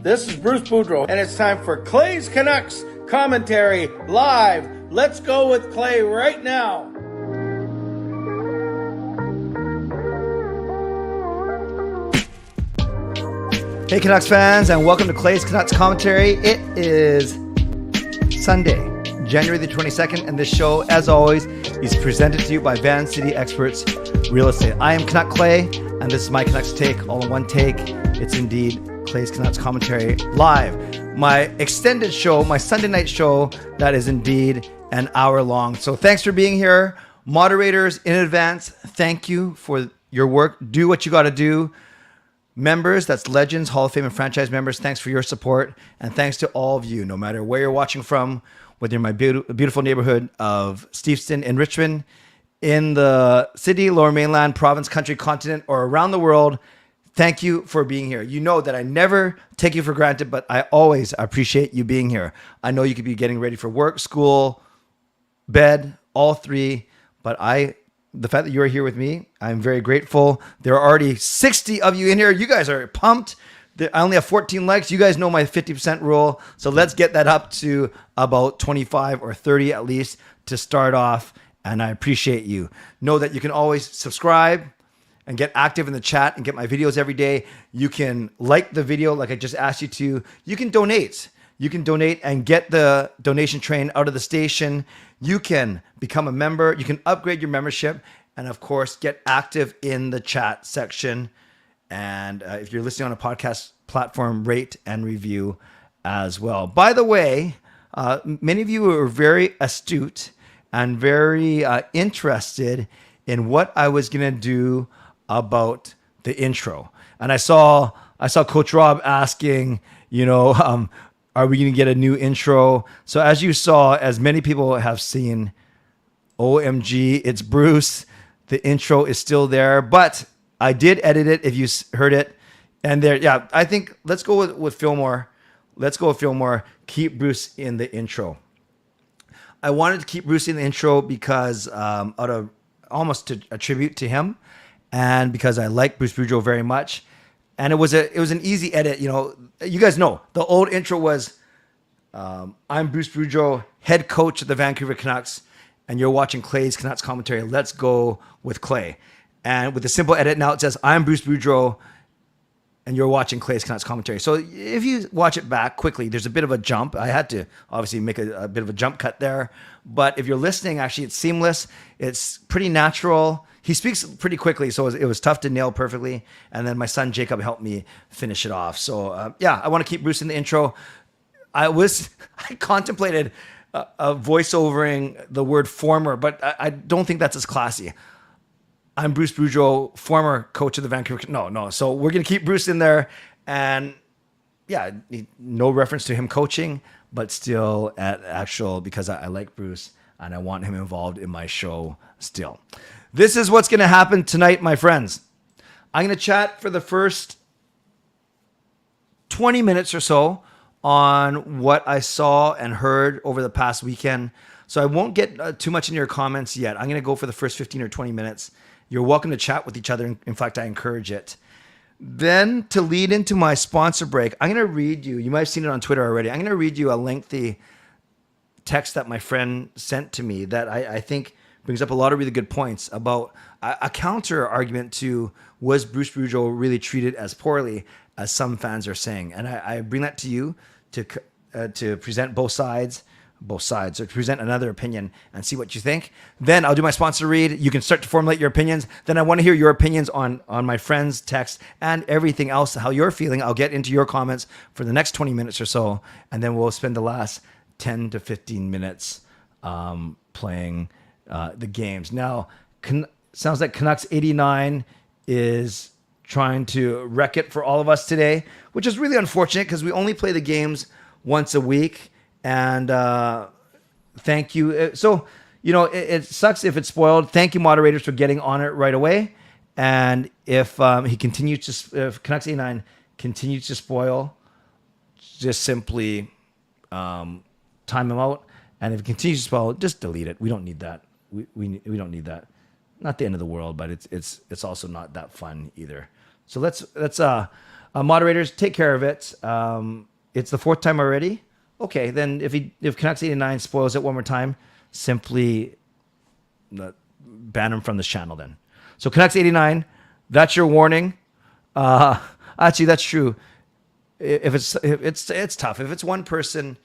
This is Bruce Boudreau, and it's time for Clay's Canucks commentary live. Let's go with Clay right now. Hey Canucks fans, and welcome to Clay's Canucks commentary. It is Sunday, January the 22nd, and this show, as always, is presented to you by Van City Experts Real Estate. I am Canuck Clay, and this is my Canucks take, all in one take. It's indeed Clay's Canucks commentary live. My extended show, my Sunday night show, that is indeed an hour long. So thanks for being here. Moderators, in advance, thank you for your work. Do what you got to do. Members, that's Legends, Hall of Fame, and franchise members, thanks for your support. And thanks to all of you, no matter where you're watching from, whether you're in my beautiful neighborhood of Steveston in Richmond, in the city, Lower Mainland, province, country, continent, or around the world. Thank you for being here. You know that I never take you for granted, but I always appreciate you being here. I know you could be getting ready for work, school, bed, all three, but the fact that you're here with me, I'm very grateful. There are already 60 of you in here. You guys are pumped. I only have 14 likes. You guys know my 50% rule. So let's get that up to about 25 or 30 at least to start off. And I appreciate you. Know that you can always subscribe and get active in the chat and get my videos every day. You can like the video like I just asked you to. You can donate. You can donate and get the donation train out of the station. You can become a member. You can upgrade your membership. And of course, get active in the chat section. And if you're listening on a podcast platform, rate and review as well. By the way, many of you are very astute and very interested in what I was going to do about the intro. And I saw Coach Rob asking, are we going to get a new intro? So as you saw, as many people have seen, OMG, it's Bruce. The intro is still there, but I did edit it if you heard it. And there, yeah, I think let's go with Fillmore. Let's go with Fillmore. Keep Bruce in the intro. I wanted to keep Bruce in the intro because out of almost to a tribute to him, and because I like Bruce Boudreau very much. And it was an easy edit. You guys know the old intro was, I'm Bruce Boudreau, head coach of the Vancouver Canucks, and you're watching Clay's Canucks commentary. Let's go with Clay. And with a simple edit now, it says, I'm Bruce Boudreau, and you're watching Clay's Canucks commentary. So if you watch it back quickly, there's a bit of a jump. I had to obviously make a bit of a jump cut there. But if you're listening, actually, it's seamless. It's pretty natural. He speaks pretty quickly, so it was tough to nail perfectly. And then my son, Jacob, helped me finish it off. So, I want to keep Bruce in the intro. I contemplated voiceovering the word former, but I don't think that's as classy. I'm Bruce Boudreau, former coach of the Vancouver. No. So we're going to keep Bruce in there. And no reference to him coaching, but still because I like Bruce and I want him involved in my show still. This is what's going to happen tonight, my friends. I'm going to chat for the first 20 minutes or so on what I saw and heard over the past weekend. So I won't get too much into your comments yet. I'm going to go for the first 15 or 20 minutes. You're welcome to chat with each other. In fact, I encourage it. Then to lead into my sponsor break, I'm going to read you. You might have seen it on Twitter already. I'm going to read you a lengthy text that my friend sent to me that I think brings up a lot of really good points about a counter argument to, was Bruce Boudreau really treated as poorly as some fans are saying? And I bring that to you to present both sides, or to present another opinion and see what you think. Then I'll do my sponsor read. You can start to formulate your opinions. Then I want to hear your opinions on my friend's text and everything else, how you're feeling. I'll get into your comments for the next 20 minutes or so, and then we'll spend the last 10 to 15 minutes playing the games. Now, sounds like Canucks 89 is trying to wreck it for all of us today, which is really unfortunate because we only play the games once a week. And thank you. So, it sucks if it's spoiled. Thank you, moderators, for getting on it right away. And if if Canucks 89 continues to spoil, just simply time him out. And if it continues to spoil, just delete it. We don't need that. We don't need that. Not the end of the world, but it's also not that fun either. So let's Moderators, take care of it. It's the 4th time already. Okay, then if Canucks 89 spoils it one more time, simply ban him from this channel then. So Canucks 89, that's your warning. Actually, that's true. If it's tough. If it's one person,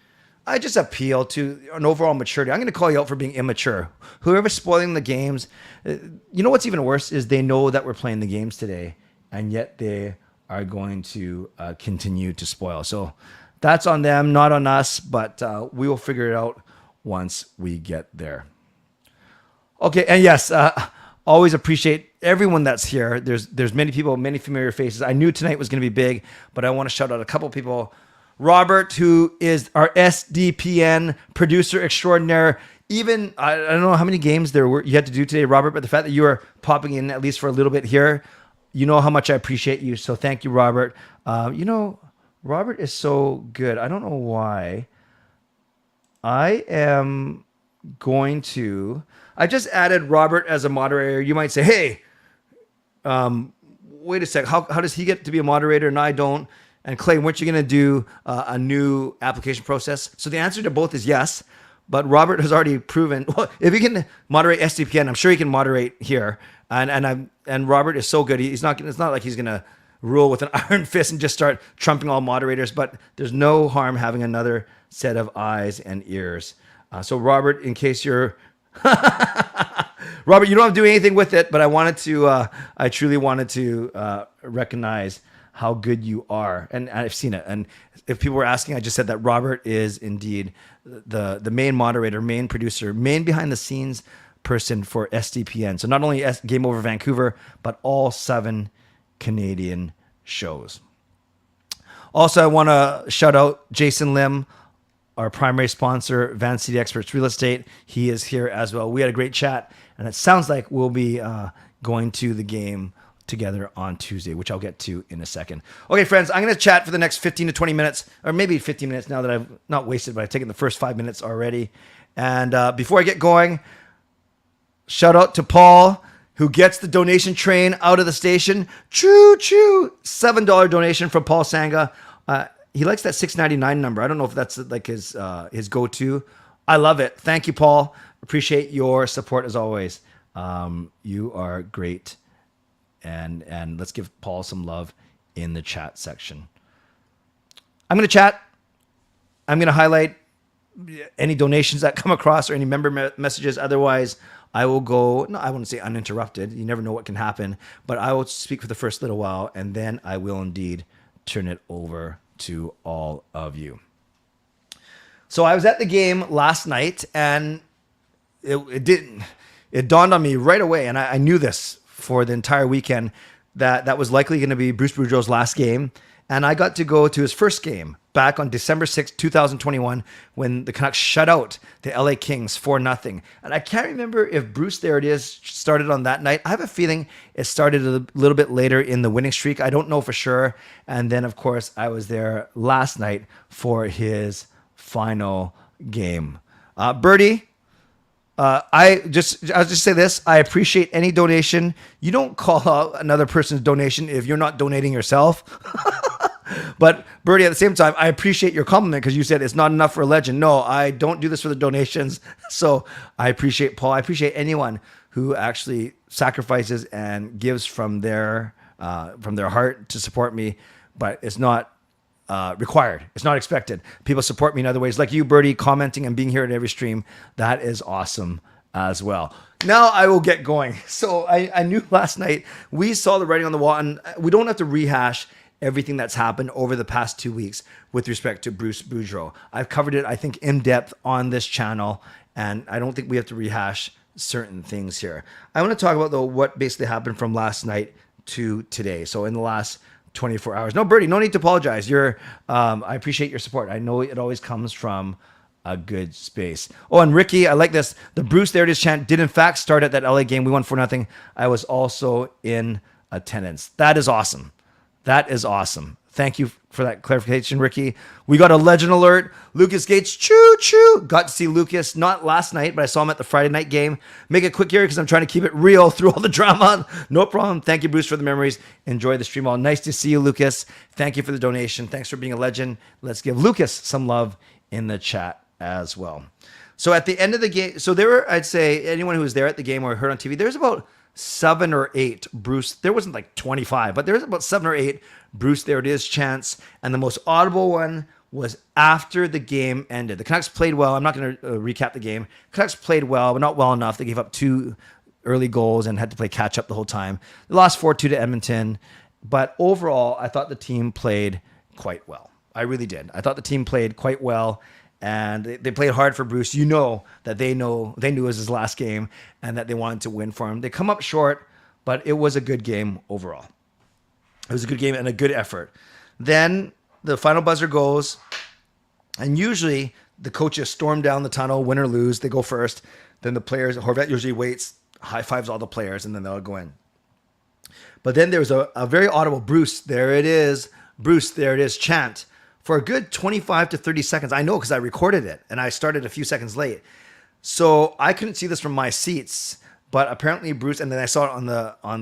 I just appeal to an overall maturity. I'm going to call you out for being immature. Whoever's spoiling the games, you know what's even worse is they know that we're playing the games today, and yet they are going to continue to spoil. So that's on them, not on us, but we will figure it out once we get there. Okay, and yes, always appreciate everyone that's here. There's many people, many familiar faces. I knew tonight was going to be big, but I want to shout out a couple people. Robert, who is our SDPN producer extraordinaire. Even, I don't know how many games you had to do today, Robert, but the fact that you are popping in at least for a little bit here, you know how much I appreciate you. So thank you, Robert. Robert is so good. I don't know why. I just added Robert as a moderator. You might say, hey, wait a sec. How does he get to be a moderator and I don't? And Clay, weren't you going to do a new application process? So the answer to both is yes. But Robert has already proven, well, if he can moderate SDPN, I'm sure he can moderate here. And Robert is so good. It's not like he's going to rule with an iron fist and just start trumping all moderators. But there's no harm having another set of eyes and ears. So Robert, in case you're Robert, you don't have to do anything with it, but I truly wanted to recognize how good you are. And I've seen it. And if people were asking, I just said that Robert is indeed the main moderator, main producer, main behind the scenes person for SDPN. So not only Game Over Vancouver, but all 7 Canadian shows. Also, I want to shout out Jason Lim, our primary sponsor, Van City Experts Real Estate. He is here as well. We had a great chat, and it sounds like we'll be going to the game together on Tuesday, which I'll get to in a second. Okay, friends, I'm going to chat for the next 15 to 20 minutes, or maybe 15 minutes now that I've not wasted, but I've taken the first 5 minutes already. And before I get going, shout out to Paul, who gets the donation train out of the station. Choo choo! $7 donation from Paul Sanga. He likes that $6.99 number. I don't know if that's like his go-to. I love it. Thank you, Paul. Appreciate your support as always. You are great. And let's give Paul some love in the chat section. I'm going to chat. I'm going to highlight any donations that come across or any member messages. Otherwise, I will go, no, I wouldn't say uninterrupted. You never know what can happen. But I will speak for the first little while, and then I will indeed turn it over to all of you. So I was at the game last night, and it dawned on me right away, and I knew this for the entire weekend, that was likely going to be Bruce Boudreau's last game. And I got to go to his first game back on December 6th, 2021, when the Canucks shut out the LA Kings 4-0. And I can't remember if Bruce, there it is, started on that night. I have a feeling it started a little bit later in the winning streak. I don't know for sure. And then, of course, I was there last night for his final game. Birdie, I'll just say this. I appreciate any donation. You don't call out another person's donation if you're not donating yourself. But Birdie, at the same time, I appreciate your compliment because you said it's not enough for a legend. No, I don't do this for the donations. So I appreciate Paul. I appreciate anyone who actually sacrifices and gives from their heart to support me. But it's not required. It's not expected. People support me in other ways, like you, Birdie, commenting and being here at every stream. That is awesome as well. Now I will get going. So I knew last night we saw the writing on the wall, and we don't have to rehash everything that's happened over the past 2 weeks with respect to Bruce Boudreau. I've covered it, I think, in depth on this channel, and I don't think we have to rehash certain things here. I want to talk about, though, what basically happened from last night to today. So in the last 24 hours. No, Birdie, no need to apologize. I appreciate your support. I know it always comes from a good space. Oh, and Ricky, I like this. The Bruce There It Is chant did in fact start at that LA game. We won 4-0. I was also in attendance. That is awesome. That is awesome. thank you for that clarification, Ricky. We got a legend alert. Lucas Gates, choo-choo. Got to see Lucas, not last night, but I saw him at the Friday night game. Make it quick here because I'm trying to keep it real through all the drama. No problem. Thank you, Bruce, for the memories. Enjoy the stream all. Nice to see you, Lucas. Thank you for the donation. Thanks for being a legend. Let's give Lucas some love in the chat as well. So at the end of the game, so there were, I'd say, anyone who was there at the game or heard on TV, there's about 7 or 8 Bruce. There wasn't like 25, but there was about 7 or 8 Bruce, there it is chants. And the most audible one was after the game ended. The Canucks played well. I'm not going to recap the game. Canucks played well, but not well enough. They gave up 2 early goals and had to play catch up the whole time. They lost 4-2 to Edmonton. But overall, I thought the team played quite well. I really did. I thought the team played quite well. And they played hard for Bruce. You know that they knew it was his last game and that they wanted to win for him. They come up short, but it was a good game overall. It was a good game and a good effort. Then the final buzzer goes, and usually the coaches storm down the tunnel, win or lose. They go first. Then the players, Horvat usually waits, high fives all the players, and then they'll go in. But then there was a very audible Bruce, there it is, Bruce, there it is chant for a good 25 to 30 seconds. I know because I recorded it and I started a few seconds late. So I couldn't see this from my seats, but apparently Bruce, and then I saw it on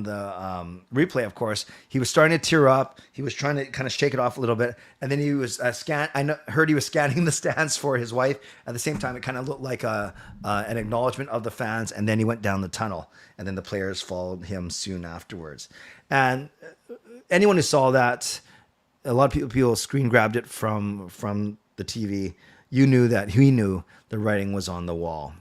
the replay, of course, he was starting to tear up. He was trying to kind of shake it off a little bit. And then he was heard he was scanning the stands for his wife. At the same time, it kind of looked like an acknowledgement of the fans. And then he went down the tunnel, and then the players followed him soon afterwards. And anyone who saw that, a lot of people screen grabbed it from the TV. You knew that he knew the writing was on the wall.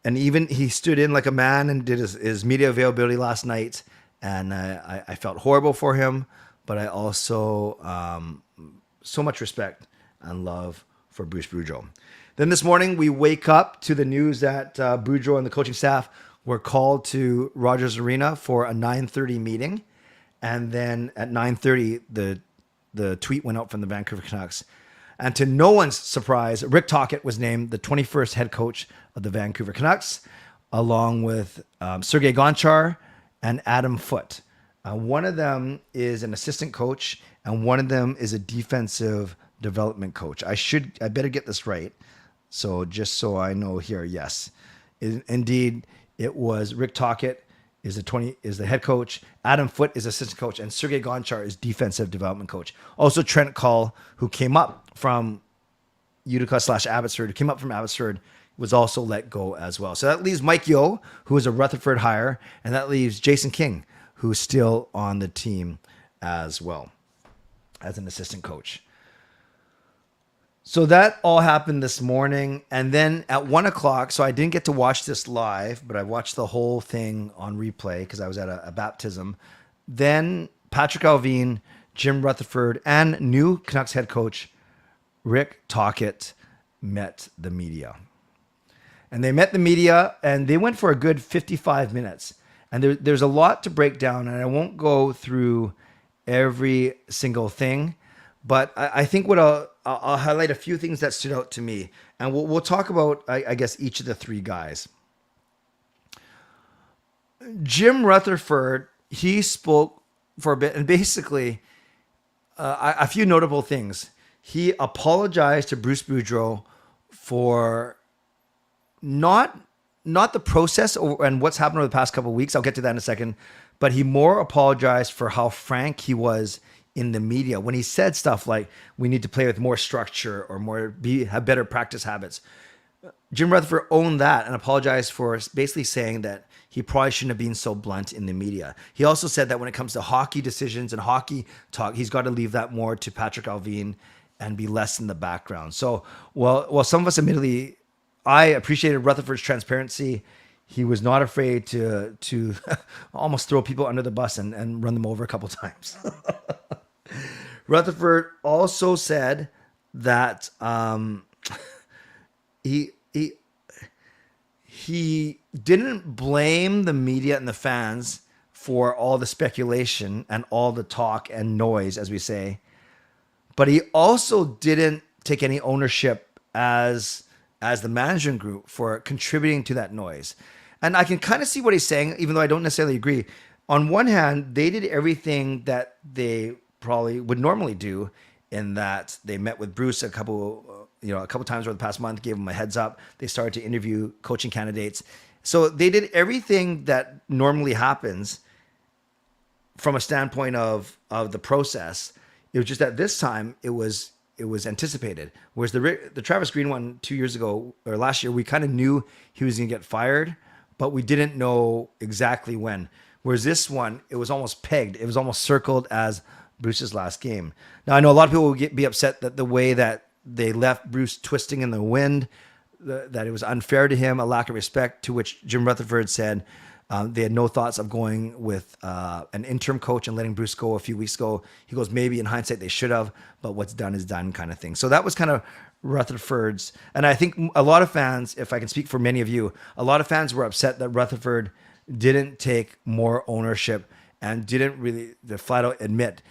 And even he stood in like a man and did his media availability last night. And I felt horrible for him, but I also so much respect and love for Bruce Boudreau. Then this morning we wake up to the news that Boudreau and the coaching staff were called to Rogers Arena for a 9:30 meeting. And then at 9:30, the tweet went out from the Vancouver Canucks. And to no one's surprise, Rick Tocchet was named the 21st head coach of the Vancouver Canucks, along with Sergei Gonchar and Adam Foote. One of them is an assistant coach, and one of them is a defensive development coach. I better get this right. So just so I know here, yes, indeed, it was Rick Tocchet is the head coach. Adam Foote is assistant coach, and Sergei Gonchar is defensive development coach. Also, Trent Cull, who came up from Utica/Abbotsford, was also let go as well. So that leaves Mike Yeo, who is a Rutherford hire, and that leaves Jason King, who's still on the team as well as an assistant coach. So that all happened this morning. And then at 1 o'clock, so I didn't get to watch this live, but I watched the whole thing on replay because I was at a baptism. Then Patrick ALLVIN, Jim Rutherford, and new Canucks head coach Rick Tocchet met the media. And they met the media, and they went for a good 55 minutes. And there's a lot to break down, and I won't go through every single thing. But I think what I'll highlight a few things that stood out to me. And we'll talk about, I guess, each of the 3 guys. Jim Rutherford, he spoke for a bit. And basically, a few notable things. He apologized to Bruce Boudreau for not the process and what's happened over the past couple of weeks. I'll get to that in a second. But he more apologized for how frank he was in the media when he said stuff like, we need to play with more structure or have better practice habits. Jim Rutherford owned that and apologized for basically saying that he probably shouldn't have been so blunt in the media. He also said that when it comes to hockey decisions and hockey talk, he's got to leave that more to Patrick ALLVIN and be less in the background. So while some of us admittedly, I appreciated Rutherford's transparency, he was not afraid to almost throw people under the bus and run them over a couple times. Rutherford also said that he didn't blame the media and the fans for all the speculation and all the talk and noise, as we say, but he also didn't take any ownership as the management group for contributing to that noise. And I can kind of see what he's saying, even though I don't necessarily agree. On one hand, they did everything that they probably would normally do, in that they met with Bruce a couple times over the past month, gave him a heads up. They started to interview coaching candidates. So they did everything that normally happens from a standpoint of the process. It was just that this time it was anticipated. Whereas the Travis Green one 2 years ago or last year, we kind of knew he was going to get fired, but we didn't know exactly when. Whereas this one, it was almost pegged. It was almost circled as Bruce's last game. Now, I know a lot of people will be upset that the way that they left Bruce twisting in the wind, that it was unfair to him, a lack of respect, to which Jim Rutherford said they had no thoughts of going with an interim coach and letting Bruce go a few weeks ago. He goes, maybe in hindsight they should have, but what's done is done, kind of thing. So that was kind of Rutherford's. And I think a lot of fans, if I can speak for many of you, a lot of fans were upset that Rutherford didn't take more ownership and didn't really flat out admit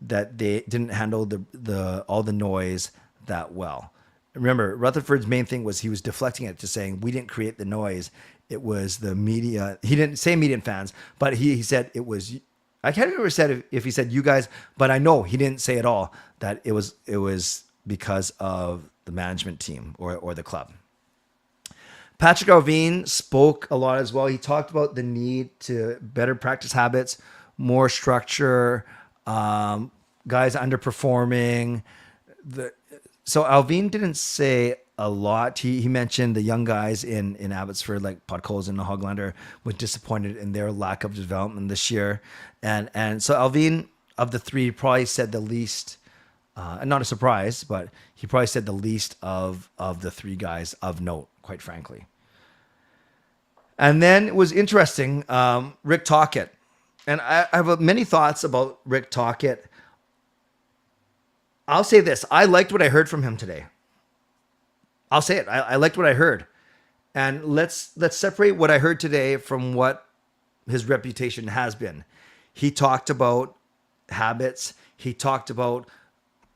that they didn't handle the all the noise that well. Remember, Rutherford's main thing was he was deflecting it to saying, we didn't create the noise. It was the media. He didn't say media and fans, but he said it was, I can't remember said if he said you guys, but I know he didn't say at all that it was because of the management team or the club. Patrick ALLVIN spoke a lot as well. He talked about the need to better practice habits, more structure, guys underperforming. So ALLVIN didn't say a lot. He mentioned the young guys in Abbotsford, like Podkolzin and Bovenlander, was disappointed in their lack of development this year. And so ALLVIN, of the three, probably said the least, and not a surprise, but he probably said the least of the three guys of note, quite frankly. And then it was interesting, Rick Tocchet. And I have many thoughts about Rick Tocchet. I'll say this. I liked what I heard from him today. I'll say it. I liked what I heard. And let's separate what I heard today from what his reputation has been. He talked about habits. He talked about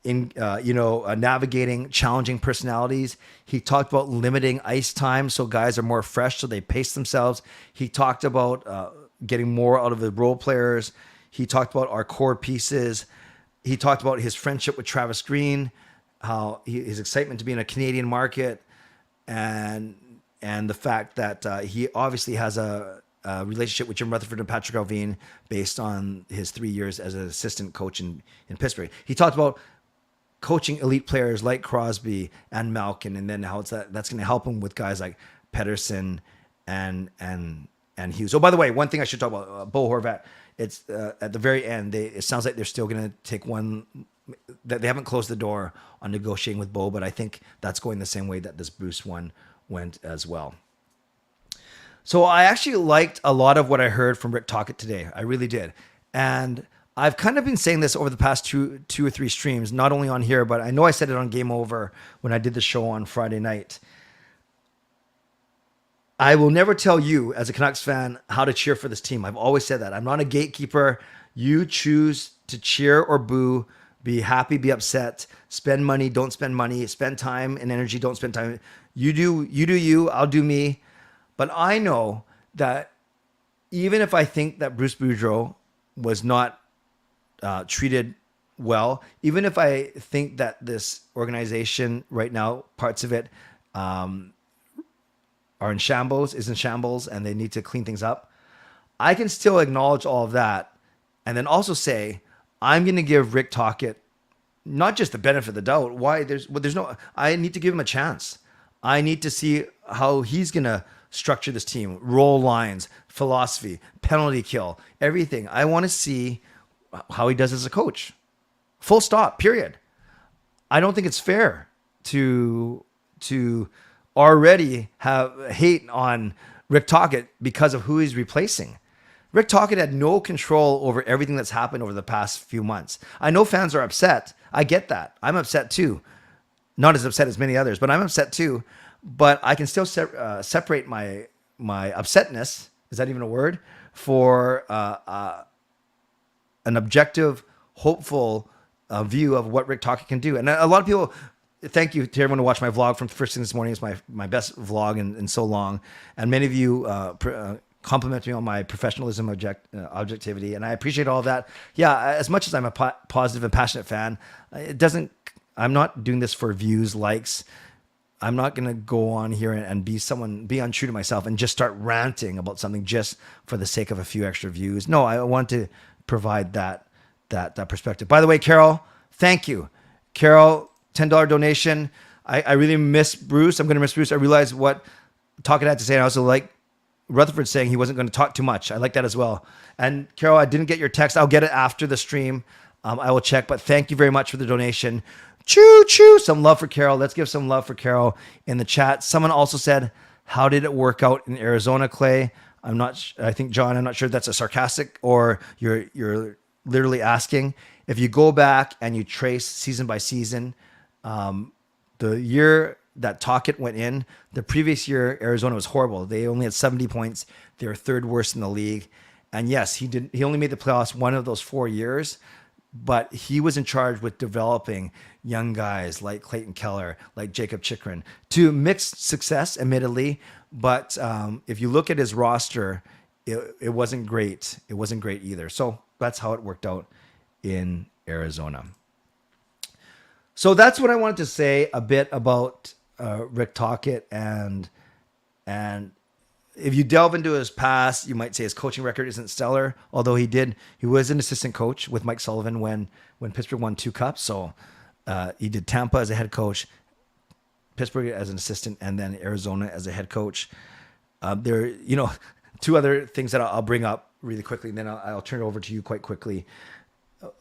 navigating challenging personalities. He talked about limiting ice time so guys are more fresh, so they pace themselves. He talked about getting more out of the role players. He talked about our core pieces. He talked about his friendship with Travis Green, his excitement to be in a Canadian market, and the fact that he obviously has a relationship with Jim Rutherford and Patrick ALLVIN based on his 3 years as an assistant coach in Pittsburgh. He talked about coaching elite players like Crosby and Malkin, and then how that's going to help him with guys like Pedersen and Hughes. Oh, by the way, one thing I should talk about, Bo Horvat. It's at the very end. It sounds like they're still going to take one. That they haven't closed the door on negotiating with Bo, but I think that's going the same way that this Bruce one went as well. So I actually liked a lot of what I heard from Rick Tocchet today. I really did, and I've kind of been saying this over the past two or three streams, not only on here, but I know I said it on Game Over when I did the show on Friday night. I will never tell you as a Canucks fan how to cheer for this team. I've always said that. I'm not a gatekeeper. You choose to cheer or boo, be happy, be upset, spend money, don't spend money, spend time and energy, don't spend time. You do you, I'll do me. But I know that even if I think that Bruce Boudreau was not treated well, even if I think that this organization right now, parts of it, are in shambles, and they need to clean things up, I can still acknowledge all of that and then also say, I'm going to give Rick Tocchet not just the benefit of the doubt. Why? I need to give him a chance. I need to see how he's going to structure this team, role lines, philosophy, penalty kill, everything. I want to see how he does as a coach. Full stop, period. I don't think it's fair to already have hate on Rick Tocchet because of who he's replacing. Rick Tocchet had no control over everything that's happened over the past few months. I know fans are upset. I get that. I'm upset too. Not as upset as many others, but I'm upset too. But I can still separate my upsetness, is that even a word, for an objective, hopeful view of what Rick Tocchet can do. And a lot of people... Thank you to everyone who watched my vlog from first thing this morning. It's my best vlog in so long. And many of you compliment me on my professionalism, objectivity, and I appreciate all of that. Yeah, as much as I'm a positive and passionate fan, I'm not doing this for views, likes. I'm not going to go on here and be untrue to myself and just start ranting about something just for the sake of a few extra views. No, I want to provide that perspective. By the way, Carol, thank you. Carol, $10 donation. I really miss Bruce. I'm going to miss Bruce. I realized what Tocchet had to say. And I also like Rutherford saying he wasn't going to talk too much. I like that as well. And Carol, I didn't get your text. I'll get it after the stream. I will check, but thank you very much for the donation. Choo choo. Some love for Carol. Let's give some love for Carol in the chat. Someone also said, how did it work out in Arizona, Clay? I think, John, I'm not sure if that's a sarcastic or you're literally asking. If you go back and you trace season by season, the year that Tocchet went in, the previous year, Arizona was horrible. They only had 70 points. They were third worst in the league. And yes, he only made the playoffs one of those 4 years, but he was in charge with developing young guys like Clayton Keller, like Jacob Chikrin, to mixed success, admittedly. But if you look at his roster, it wasn't great. It wasn't great either. So that's how it worked out in Arizona. So that's what I wanted to say a bit about Rick Tocchet, and if you delve into his past, you might say his coaching record isn't stellar, although he was an assistant coach with Mike Sullivan when Pittsburgh won 2 cups. So he did Tampa as a head coach, Pittsburgh as an assistant, and then Arizona as a head coach. There, 2 other things that I'll bring up really quickly, and then I'll turn it over to you quite quickly.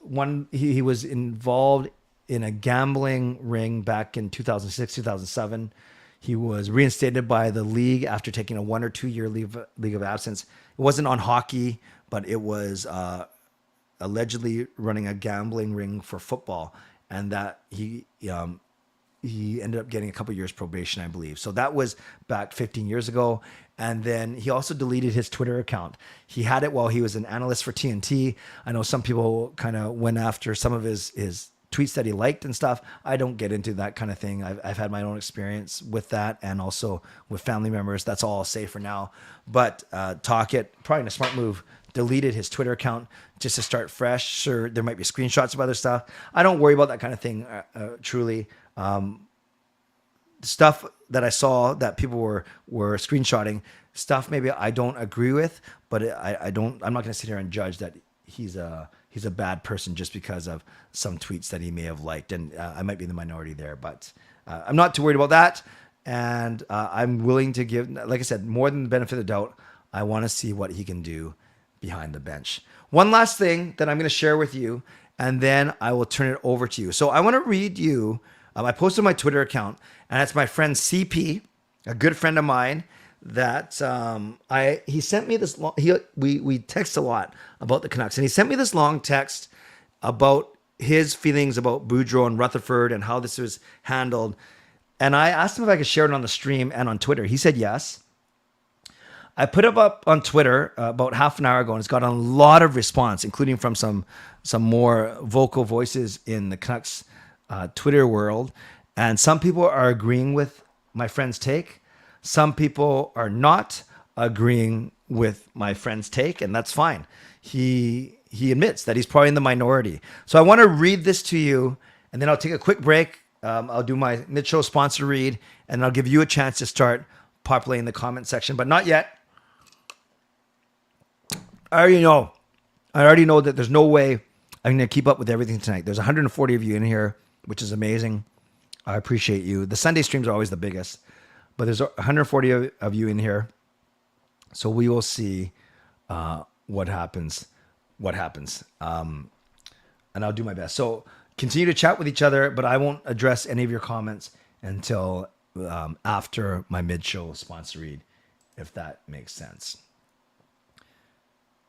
One, he was involved in a gambling ring back in 2006, 2007. He was reinstated by the league after taking a 1 or 2 year leave of absence. It wasn't on hockey, but it was allegedly running a gambling ring for football, and that he ended up getting a couple years probation, I believe. So that was back 15 years ago. And then he also deleted his Twitter account. He had it while he was an analyst for TNT. I know some people kind of went after some of his tweets that he liked and stuff. I don't get into that kind of thing. I've had my own experience with that, and also with family members. That's all I'll say for now. But Tocchet, probably in a smart move, deleted his Twitter account just to start fresh. Sure, there might be screenshots of other stuff. I don't worry about that kind of thing, truly. Stuff that I saw that people were screenshotting, stuff maybe I don't agree with, but I'm not going to sit here and judge that he's a bad person just because of some tweets that he may have liked. And I might be in the minority there, but I'm not too worried about that. And I'm willing to give, like I said, more than the benefit of the doubt. I want to see what he can do behind the bench. One last thing that I'm going to share with you, and then I will turn it over to you. So I want to read you, I posted my Twitter account, and that's my friend CP, a good friend of mine, that he sent me this long, we text a lot about the Canucks, and he sent me this long text about his feelings about Boudreau and Rutherford and how this was handled. And I asked him if I could share it on the stream and on Twitter. He said yes. I put it up on Twitter about half an hour ago, and it's got a lot of response, including from some more vocal voices in the Canucks Twitter world. And some people are agreeing with my friend's take. Some people are not agreeing with my friend's take, and that's fine. He admits that he's probably in the minority. So I want to read this to you, and then I'll take a quick break. I'll do my mid-show sponsor read, and I'll give you a chance to start populating the comment section, but not yet. I already know that there's no way I'm going to keep up with everything tonight. There's 140 of you in here, which is amazing. I appreciate you. The Sunday streams are always the biggest, but there's 140 of you in here. So we will see what happens. And I'll do my best. So continue to chat with each other, but I won't address any of your comments until after my mid-show sponsor read, if that makes sense.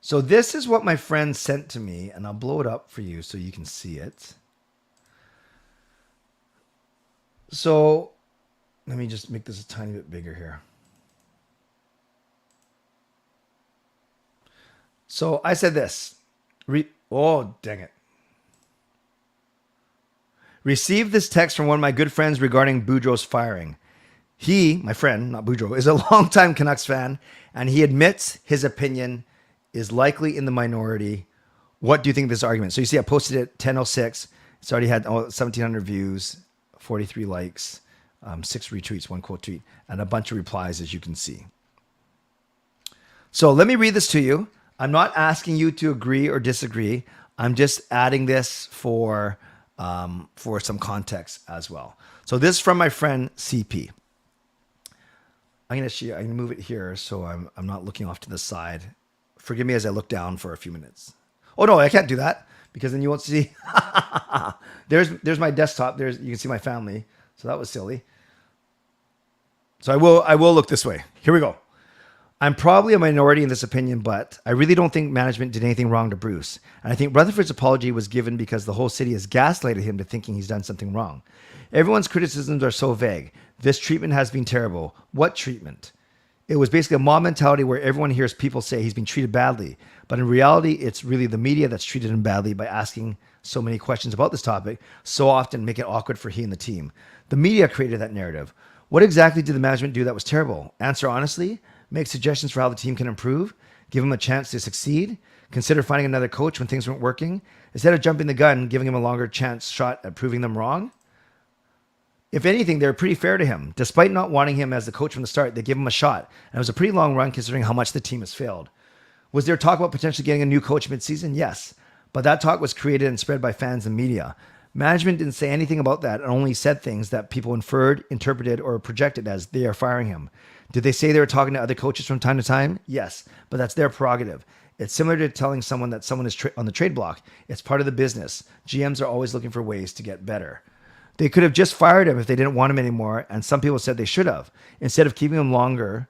So this is what my friend sent to me, and I'll blow it up for you so you can see it. So let me just make this a tiny bit bigger here. So I said this. Oh, dang it. Received this text from one of my good friends regarding Boudreau's firing. He, my friend, not Boudreaux, is a longtime Canucks fan, and he admits his opinion is likely in the minority. What do you think of this argument? So you see, I posted it 10:06. It's already had 1,700 views, 43 likes, 6 retweets, 1 quote tweet, and a bunch of replies, as you can see. So let me read this to you. I'm not asking you to agree or disagree. I'm just adding this for some context as well. So this is from my friend CP. I'm gonna move it here so I'm not looking off to the side. Forgive me as I look down for a few minutes. Oh no, I can't do that because then you won't see. There's my desktop. You can see my family. So that was silly. So I will look this way. Here we go. I'm probably a minority in this opinion, but I really don't think management did anything wrong to Bruce. And I think Rutherford's apology was given because the whole city has gaslighted him to thinking he's done something wrong. Everyone's criticisms are so vague. This treatment has been terrible. What treatment? It was basically a mob mentality where everyone hears people say he's been treated badly. But in reality, it's really the media that's treated him badly by asking so many questions about this topic, so often make it awkward for he and the team. The media created that narrative. What exactly did the management do that was terrible? Answer honestly. Make suggestions for how the team can improve. Give him a chance to succeed. Consider finding another coach when things weren't working. Instead of jumping the gun, giving him a longer chance shot at proving them wrong. If anything, they were pretty fair to him. Despite not wanting him as the coach from the start, they gave him a shot. And it was a pretty long run considering how much the team has failed. Was there talk about potentially getting a new coach mid-season? Yes. But that talk was created and spread by fans and media. Management didn't say anything about that and only said things that people inferred, interpreted, or projected as they are firing him. Did they say they were talking to other coaches from time to time? Yes, but that's their prerogative. It's similar to telling someone that someone is on the trade block. It's part of the business. GMs are always looking for ways to get better. They could have just fired him if they didn't want him anymore, and some people said they should have, instead of keeping him longer,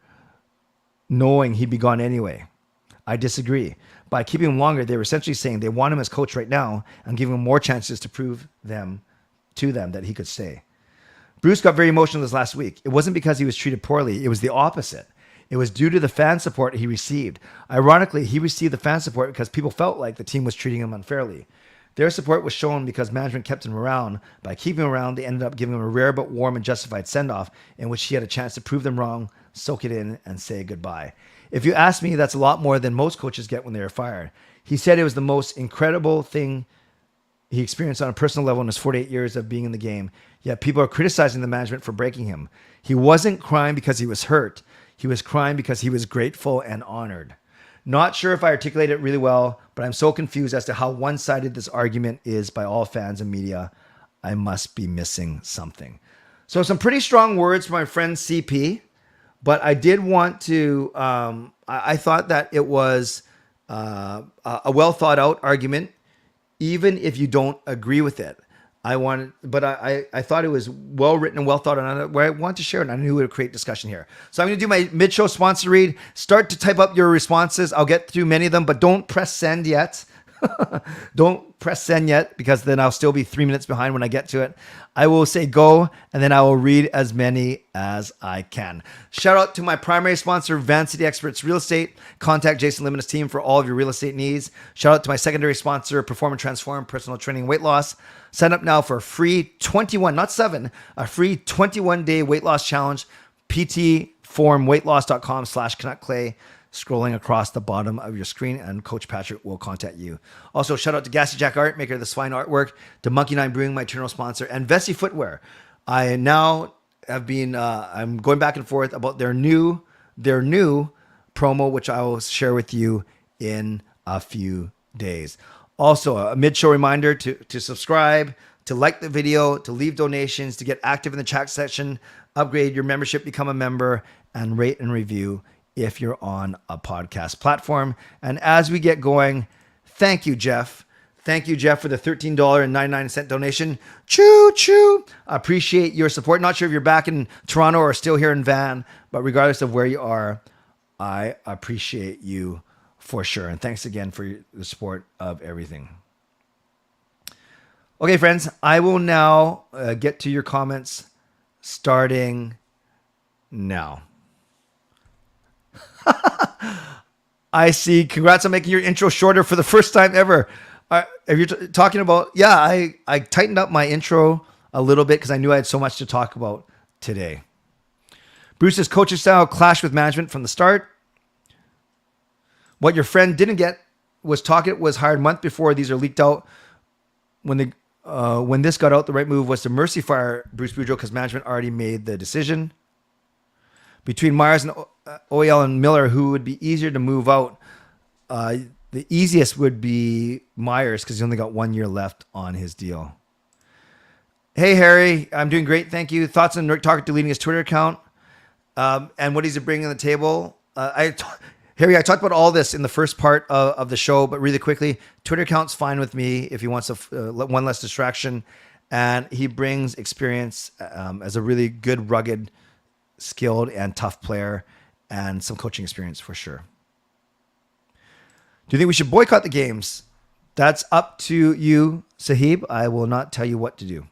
knowing he'd be gone anyway. I disagree. By keeping him longer, they were essentially saying they want him as coach right now and giving him more chances to prove to them that he could stay. Bruce got very emotional this last week. It wasn't because he was treated poorly. It was the opposite. It was due to the fan support he received. Ironically, he received the fan support because people felt like the team was treating him unfairly. Their support was shown because management kept him around. By keeping him around, they ended up giving him a rare but warm and justified send-off in which he had a chance to prove them wrong, soak it in, and say goodbye. If you ask me, that's a lot more than most coaches get when they are fired. He said it was the most incredible thing he experienced on a personal level in his 48 years of being in the game. Yet people are criticizing the management for breaking him. He wasn't crying because he was hurt. He was crying because he was grateful and honored. Not sure if I articulate it really well, but I'm so confused as to how one-sided this argument is by all fans and media. I must be missing something. So some pretty strong words from my friend CP, but I did want to, I thought that it was a well thought out argument, even if you don't agree with it. I thought it was well written and well thought out, where I want to share it. And I knew it would create discussion here. So I'm going to do my mid-show sponsor read. Start to type up your responses. I'll get through many of them, but don't press send yet. Don't press send yet, because then I'll still be 3 minutes behind when I get to it. I will say go, and then I will read as many as I can. Shout out to my primary sponsor, Van City Experts Real Estate. Contact Jason Lim and his team for all of your real estate needs. Shout out to my secondary sponsor, Perform and Transform Personal Training Weight Loss. Sign up now for a free 21-day weight loss challenge. ptformweightloss.com/CanuckClay. Scrolling across the bottom of your screen, and Coach Patrick will contact you. Also, shout out to Gassy Jack Art, maker of the Swine artwork, to Monkey 9 Brewing, my eternal sponsor, and Vessi Footwear. I now have been, I'm going back and forth about their new promo, which I will share with you in a few days. Also, a mid-show reminder to subscribe, to like the video, to leave donations, to get active in the chat section, upgrade your membership, become a member, and rate and review if you're on a podcast platform. And as we get going, thank you, Jeff. Thank you, Jeff, for the $13.99 donation. Choo choo. I appreciate your support. Not sure if you're back in Toronto or still here in Van, but regardless of where you are, I appreciate you for sure. And thanks again for the support of everything. Okay, friends, I will now get to your comments starting now. I see. Congrats on making your intro shorter for the first time ever. If you're talking about, I tightened up my intro a little bit because I knew I had so much to talk about today. Bruce's coaching style clashed with management from the start. What your friend didn't get was Tocchet was hired a month before these are leaked out. When this got out, the right move was to mercy fire Bruce Boudreau because management already made the decision. Between Myers and OEL and Miller, who would be easier to move out? The easiest would be Myers because he only got 1 year left on his deal. Hey, Harry. I'm doing great. Thank you. Thoughts on Rick Tocchet deleting his Twitter account and what he's bringing on the table? Harry, I talked about all this in the first part of the show, but really quickly, Twitter account's fine with me if he wants one less distraction. And he brings experience as a really good, rugged, skilled, and tough player and some coaching experience for sure. Do you think we should boycott the games? That's up to you, Sahib. I will not tell you what to do.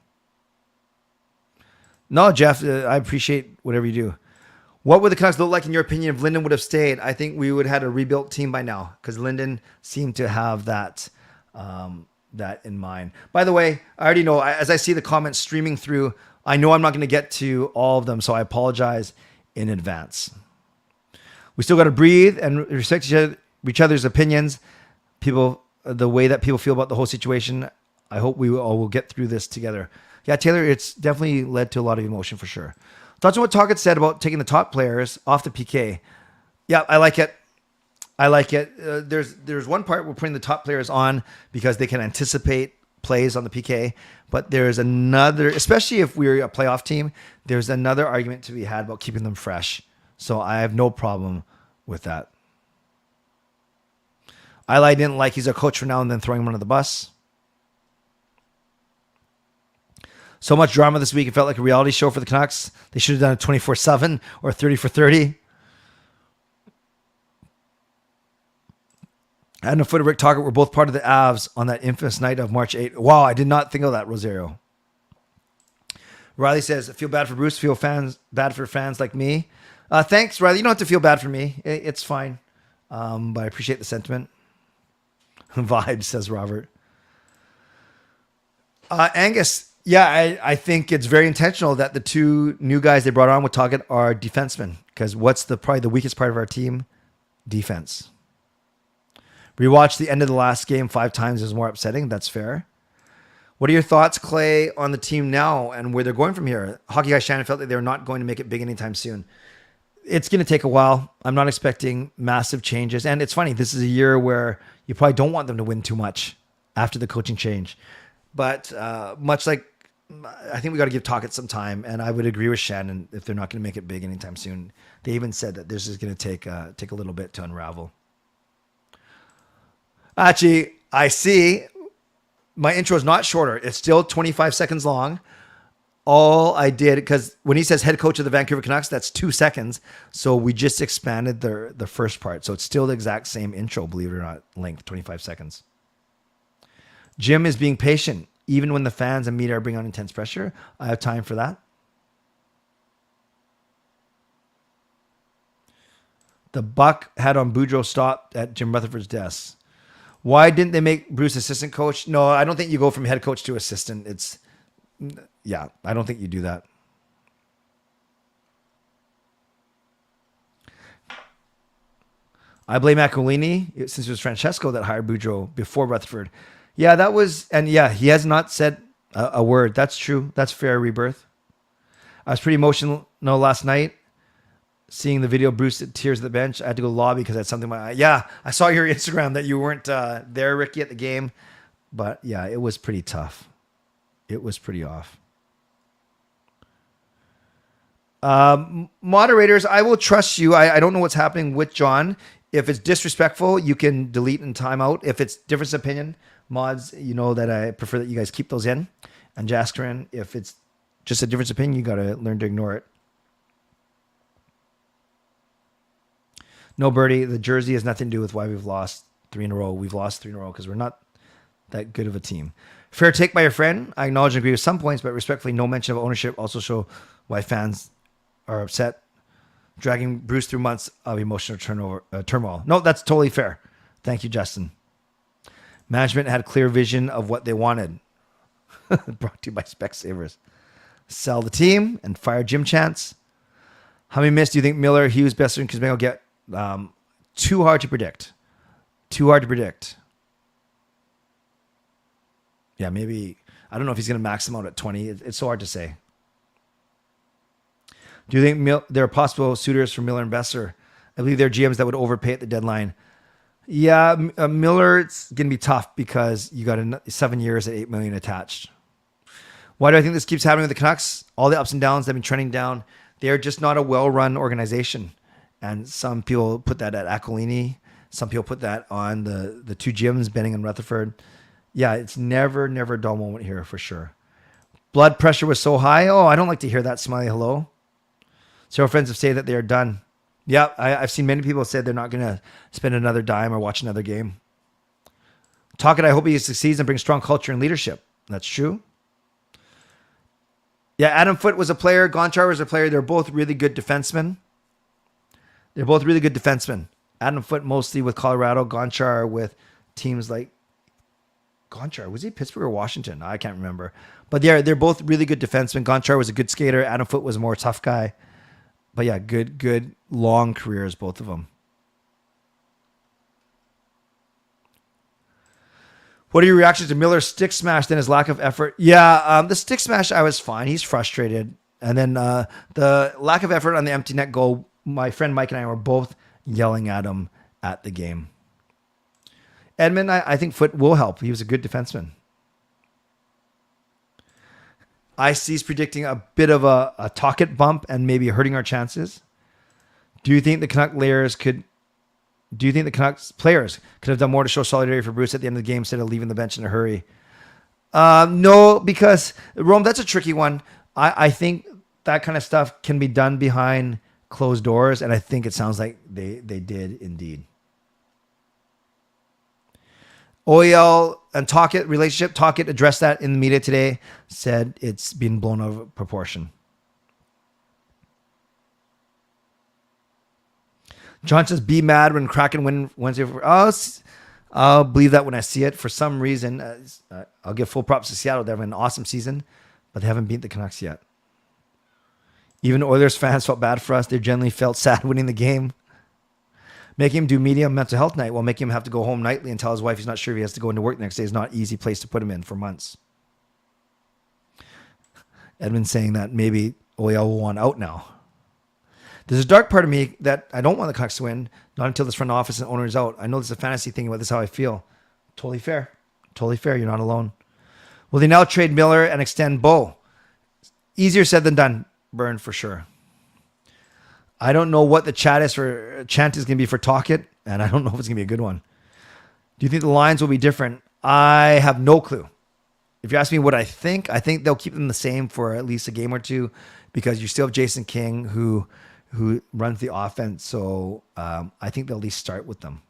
No, Jeff, I appreciate whatever you do. What would the Canucks look like in your opinion if Linden would have stayed? I think we would have had a rebuilt team by now because Linden seemed to have that in mind. By the way, I already know, as I see the comments streaming through, I know I'm not going to get to all of them, so I apologize in advance. We still got to breathe and respect each other's opinions. People, the way that people feel about the whole situation. I hope we all will get through this together. Yeah, Taylor, it's definitely led to a lot of emotion for sure. Thoughts on what Tocchet said about taking the top players off the PK? Yeah, I like it. There's one part we're putting the top players on because they can anticipate plays on the PK, but there's another, especially if we're a playoff team, there's another argument to be had about keeping them fresh. So I have no problem with that. I didn't like he's a coach for now and then throwing him under the bus. So much drama this week. It felt like a reality show for the Canucks. They should have done it 24/7 or 30 for 30. Adam and Rick Tocchet were both part of the Avs on that infamous night of March 8th. Wow, I did not think of that, Rosario. Riley says, I feel bad for Bruce, bad for fans like me. Thanks, Riley. You don't have to feel bad for me. It's fine. But I appreciate the sentiment. Vibe, says Robert. Angus, yeah, I think it's very intentional that the two new guys they brought on with Tocchet are defensemen. Because what's probably the weakest part of our team? Defense. Rewatched the end of the last game 5 times is more upsetting. That's fair. What are your thoughts, Clay, on the team now and where they're going from here? Hockey guy Shannon felt that they're not going to make it big anytime soon. It's going to take a while. I'm not expecting massive changes. And it's funny, this is a year where you probably don't want them to win too much after the coaching change. But much like, I think we got to give Tocchet some time. And I would agree with Shannon if they're not going to make it big anytime soon. They even said that this is going to take a little bit to unravel. Actually, I see my intro is not shorter. It's still 25 seconds long. All I did, because when he says head coach of the Vancouver Canucks, that's 2 seconds. So we just expanded the first part. So it's still the exact same intro, believe it or not, length, 25 seconds. Jim is being patient. Even when the fans and media are bringing on intense pressure, I have time for that. The buck had on Boudreau stopped at Jim Rutherford's desk. Why didn't they make Bruce assistant coach? No, I don't think you go from head coach to assistant. Yeah, I don't think you do that. I blame Aquilini since it was Francesco that hired Boudreau before Rutherford. Yeah, that was, and yeah, he has not said a word. That's true. That's fair, Rebirth. I was pretty emotional last night seeing the video of Bruce at tears at the bench. I had to go to the lobby because I had something. Yeah, I saw your Instagram that you weren't there, Ricky, at the game. But yeah, it was pretty tough. It was pretty off. Moderators, I will trust you. I don't know what's happening with John. If it's disrespectful, you can delete and time out. If it's difference of opinion, mods, you know that I prefer that you guys keep those in. And Jaskrin, if it's just a difference of opinion, you got to learn to ignore it. No, Birdie, the jersey has nothing to do with why we've lost 3 in a row. We've lost 3 in a row because we're not that good of a team. Fair take by your friend. I acknowledge and agree with some points, but respectfully, no mention of ownership also show why fans are upset, dragging Bruce through months of emotional turmoil. No, that's totally fair. Thank you, Justin. Management had a clear vision of what they wanted. Brought to you by Specsavers. Sell the team and fire Jim Chance. How many minutes do you think Miller, Hughes, Besser, and Hsmfangirl get? Too hard to predict. Too hard to predict. Yeah, maybe. I don't know if he's going to max them out at 20. It's so hard to say. Do you think there are possible suitors for Miller and Besser? I believe there are GMs that would overpay at the deadline. Yeah, Miller, it's going to be tough because you got 7 years at $8 million attached. Why do I think this keeps happening with the Canucks? All the ups and downs, they've been trending down. They're just not a well-run organization. And some people put that at Aquilini. Some people put that on the two gyms, Benning and Rutherford. Yeah, it's never a dull moment here for sure. Blood pressure was so high. Oh, I don't like to hear that. Smiley hello. Several friends have said that they are done. Yeah, I've seen many people say they're not going to spend another dime or watch another game. Tocchet, I hope he succeeds and brings strong culture and leadership. That's true. Yeah, Adam Foote was a player. Gonchar was a player. They're both really good defensemen. Adam Foote mostly with Colorado. Gonchar with teams like Gonchar. Was he Pittsburgh or Washington? I can't remember. But they're both really good defensemen. Gonchar was a good skater. Adam Foote was a more tough guy. But yeah, good long careers, both of them. What are your reactions to Miller's stick smash and his lack of effort? Yeah, the stick smash, I was fine. He's frustrated. And then the lack of effort on the empty net goal, my friend Mike and I were both yelling at him at the game. Edmund, I think Foote will help. He was a good defenseman. IC's predicting a bit of a Tocchet bump and maybe hurting our chances. Do you think the Canucks players could have done more to show solidarity for Bruce at the end of the game instead of leaving the bench in a hurry? No, because Rome, that's a tricky one. I think that kind of stuff can be done behind closed doors, and I think it sounds like they did indeed. OEL and Tocchet relationship. Tocchet addressed that in the media today, said it's been blown out of proportion. John says, be mad when Kraken win Wednesday. I'll believe that when I see it. For some reason, I'll give full props to Seattle. They're having an awesome season, but they haven't beat the Canucks yet. Even Oilers fans felt bad for us. They generally felt sad winning the game. Making him do media mental health night while making him have to go home nightly and tell his wife he's not sure if he has to go into work the next day is not an easy place to put him in for months. Edmund saying that maybe OEL will want out now. There's a dark part of me that I don't want the Canucks to win, not until this front office and owner is out. I know there's a fantasy thing about this, how I feel. Totally fair. Totally fair. You're not alone. Will they now trade Miller and extend Bo? Easier said than done, Burn, for sure. I don't know what the chant is going to be for Tocchet, and I don't know if it's going to be a good one. Do you think the lines will be different? I have no clue. If you ask me what I think they'll keep them the same for at least a game or two because you still have Jason King who runs the offense. So I think they'll at least start with them.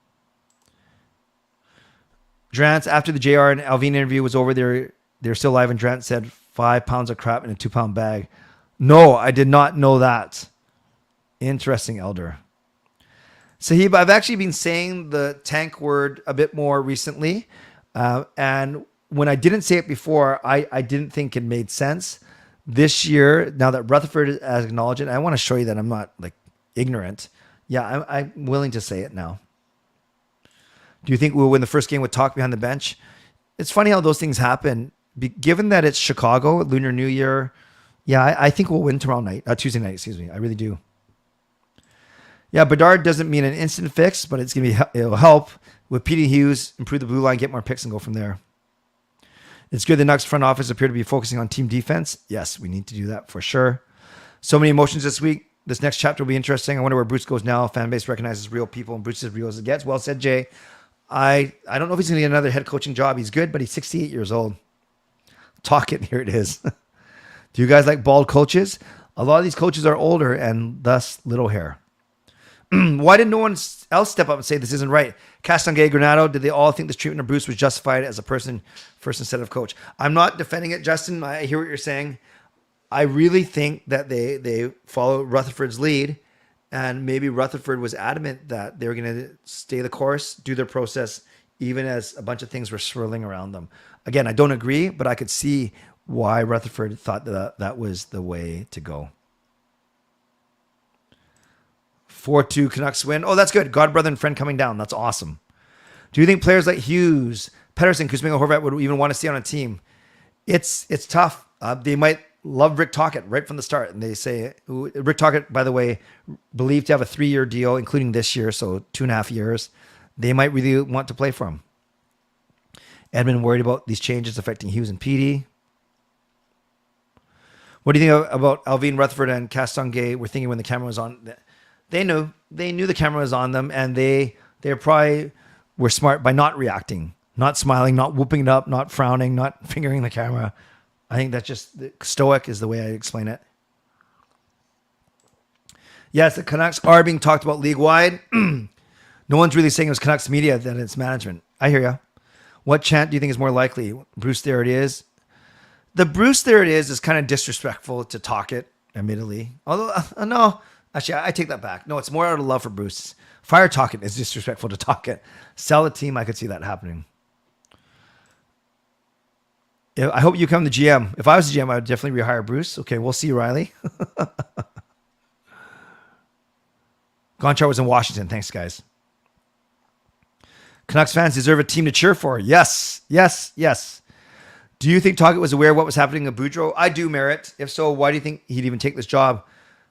Drance, after the JR and ALLVIN interview was over, they're still live, and Drance said 5 pounds of crap in a 2-pound bag. No, I did not know that. Interesting, Elder. Sahib, I've actually been saying the tank word a bit more recently. And when I didn't say it before, I didn't think it made sense. This year, now that Rutherford has acknowledged it, I want to show you that I'm not like ignorant. Yeah, I'm willing to say it now. Do you think we'll win the first game with Talk behind the bench? It's funny how those things happen. Given that it's Chicago, Lunar New Year, yeah, I think we'll win Tuesday night, excuse me. I really do. Yeah, Bedard doesn't mean an instant fix, but it'll help with Petey Hughes, improve the blue line, get more picks, and go from there. It's good the Canucks front office appear to be focusing on team defense. Yes, we need to do that for sure. So many emotions this week. This next chapter will be interesting. I wonder where Bruce goes now. Fan base recognizes real people, and Bruce is as real as it gets. Well said, Jay. I don't know if he's going to get another head coaching job. He's good, but he's 68 years old. Talk it. Here it is. Do you guys like bald coaches? A lot of these coaches are older and thus little hair. Why did no one else step up and say this isn't right? Castonguay, Granado, did they all think this treatment of Bruce was justified as a person first instead of coach? I'm not defending it, Justin. I hear what you're saying. I really think that they follow Rutherford's lead, and maybe Rutherford was adamant that they were going to stay the course, do their process, even as a bunch of things were swirling around them. Again, I don't agree, but I could see why Rutherford thought that was the way to go. 4-2 Canucks win. Oh, that's good. God, brother, and friend coming down. That's awesome. Do you think players like Hughes, Pettersson, Kuzmenko, Horvat would even want to stay on a team? It's tough. They might love Rick Tocchet right from the start. And they say, Rick Tocchet, by the way, believed to have a 3-year deal, including this year, so 2.5 years. They might really want to play for him. Edmund worried about these changes affecting Hughes and Petey. What do you think about ALLVIN, Rutherford, and Castonguay were thinking when the camera was on? They knew the camera was on them, and they probably were smart by not reacting, not smiling, not whooping it up, not frowning, not fingering the camera. I think that's just stoic is the way I explain it. Yes, the Canucks are being talked about league-wide. No one's really saying it was Canucks media than it's management. I hear you. What chant do you think is more likely? Bruce, there it is. The Bruce, there it is kind of disrespectful to Tocchet, admittedly. Although, no, actually, I take that back. No, it's more out of love for Bruce. Fire Tocchet is disrespectful to Tocchet. Sell a team, I could see that happening. I hope you become the GM. If I was the GM, I would definitely rehire Bruce. Okay, we'll see, Riley. Gonchar was in Washington. Thanks, guys. Canucks fans deserve a team to cheer for. Yes, yes, yes. Do you think Tocchet was aware of what was happening in Boudreaux? I do, Merritt. If so, why do you think he'd even take this job?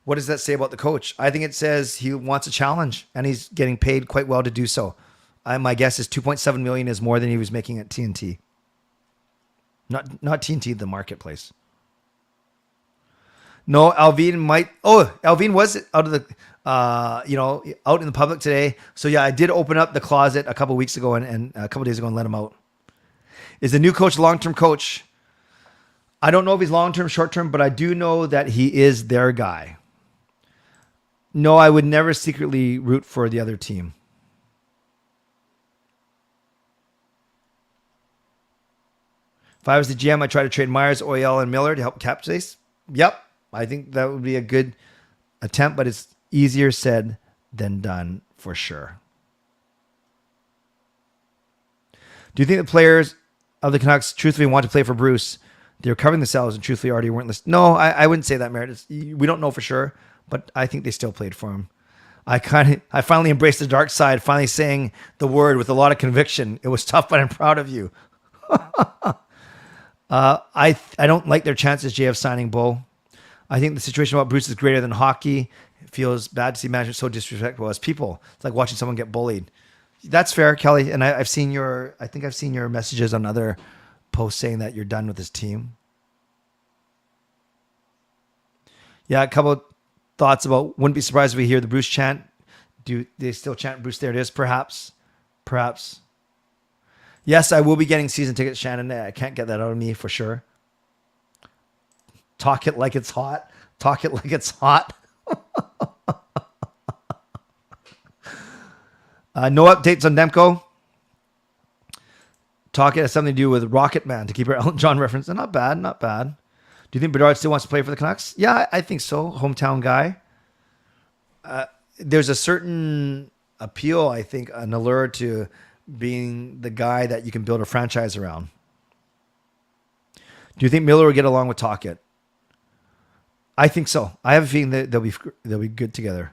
What does that say about the coach? I think it says he wants a challenge, and he's getting paid quite well to do so. My guess is $2.7 million is more than he was making at TNT. Not TNT, the marketplace. No, ALLVIN might. Oh, ALLVIN was out of the, out in the public today. So yeah, I did open up the closet a couple weeks ago and a couple days ago and let him out. Is the new coach a long-term coach? I don't know if he's long-term, short-term, but I do know that he is their guy. No, I would never secretly root for the other team. If I was the GM, I'd try to trade Myers, Oyel, and Miller to help cap space. Yep. I think that would be a good attempt, but it's easier said than done for sure. Do you think the players of the Canucks truthfully want to play for Bruce? They're covering themselves and truthfully already weren't listening. No, I wouldn't say that, Merritt. We don't know for sure, but I think they still played for him. I finally embraced the dark side, finally saying the word with a lot of conviction. It was tough, but I'm proud of you. I don't like their chances, JF signing Bo. I think the situation about Bruce is greater than hockey. It feels bad to see management so disrespectful as people. It's like watching someone get bullied. That's fair, Kelly. And I think I've seen your messages on other posts saying that you're done with this team. Yeah, a couple of thoughts about, wouldn't be surprised if we hear the Bruce chant. Do they still chant Bruce? There it is. Perhaps. Yes, I will be getting season tickets, Shannon. I can't get that out of me for sure. Talk it like it's hot. Talk it like it's hot. No updates on Demko. Talk it has something to do with Rocket Man to keep our Elton John reference. Not bad. Do you think Bedard still wants to play for the Canucks? Yeah, I think so. Hometown guy. There's a certain appeal, I think, an allure to being the guy that you can build a franchise around. Do you think Miller will get along with Tocchet? I think so. I have a feeling that they'll be good together.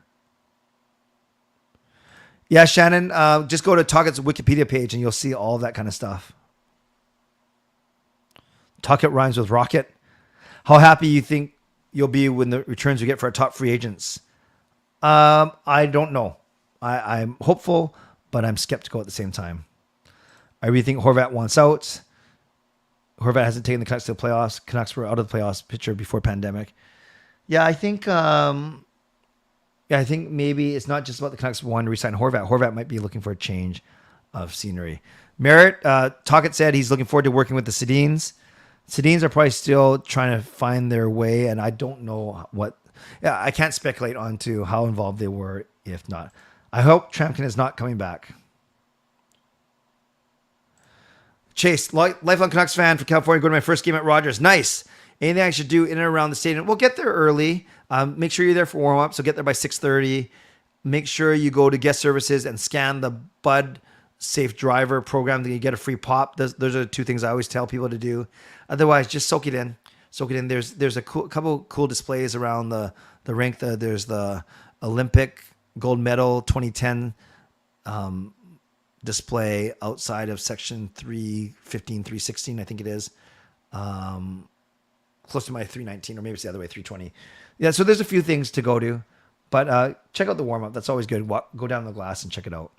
Yeah, Shannon, just go to Tocchet's Wikipedia page and you'll see all that kind of stuff. Tocchet rhymes with rocket. How happy you think you'll be when the returns we get for our top free agents? I don't know. I'm hopeful, but I'm skeptical at the same time. I really think Horvat wants out. Horvat hasn't taken the Canucks to the playoffs. Canucks were out of the playoffs picture before pandemic. Yeah, I think maybe it's not just about the Canucks wanting to re-sign Horvat. Horvat might be looking for a change of scenery. Merritt, Tocchet said he's looking forward to working with the Sedins. Sedins are probably still trying to find their way, and I don't know what. Yeah, I can't speculate on to how involved they were, if not. I hope Trampkin is not coming back. Chase, lifelong Canucks fan from California, go to my first game at Rogers. Nice. Anything I should do in and around the stadium? We'll get there early. Make sure you're there for warm-up, so get there by 6:30. Make sure you go to guest services and scan the Bud Safe Driver program that you get a free pop. Those are the two things I always tell people to do. Otherwise, just soak it in. There's a couple cool displays around the rink. There's the Olympic gold medal 2010 display outside of section 315, 316, I think it is. Close to my 319, or maybe it's the other way, 320. Yeah, so there's a few things to go to. But check out the warm-up. That's always good. Go down the glass and check it out.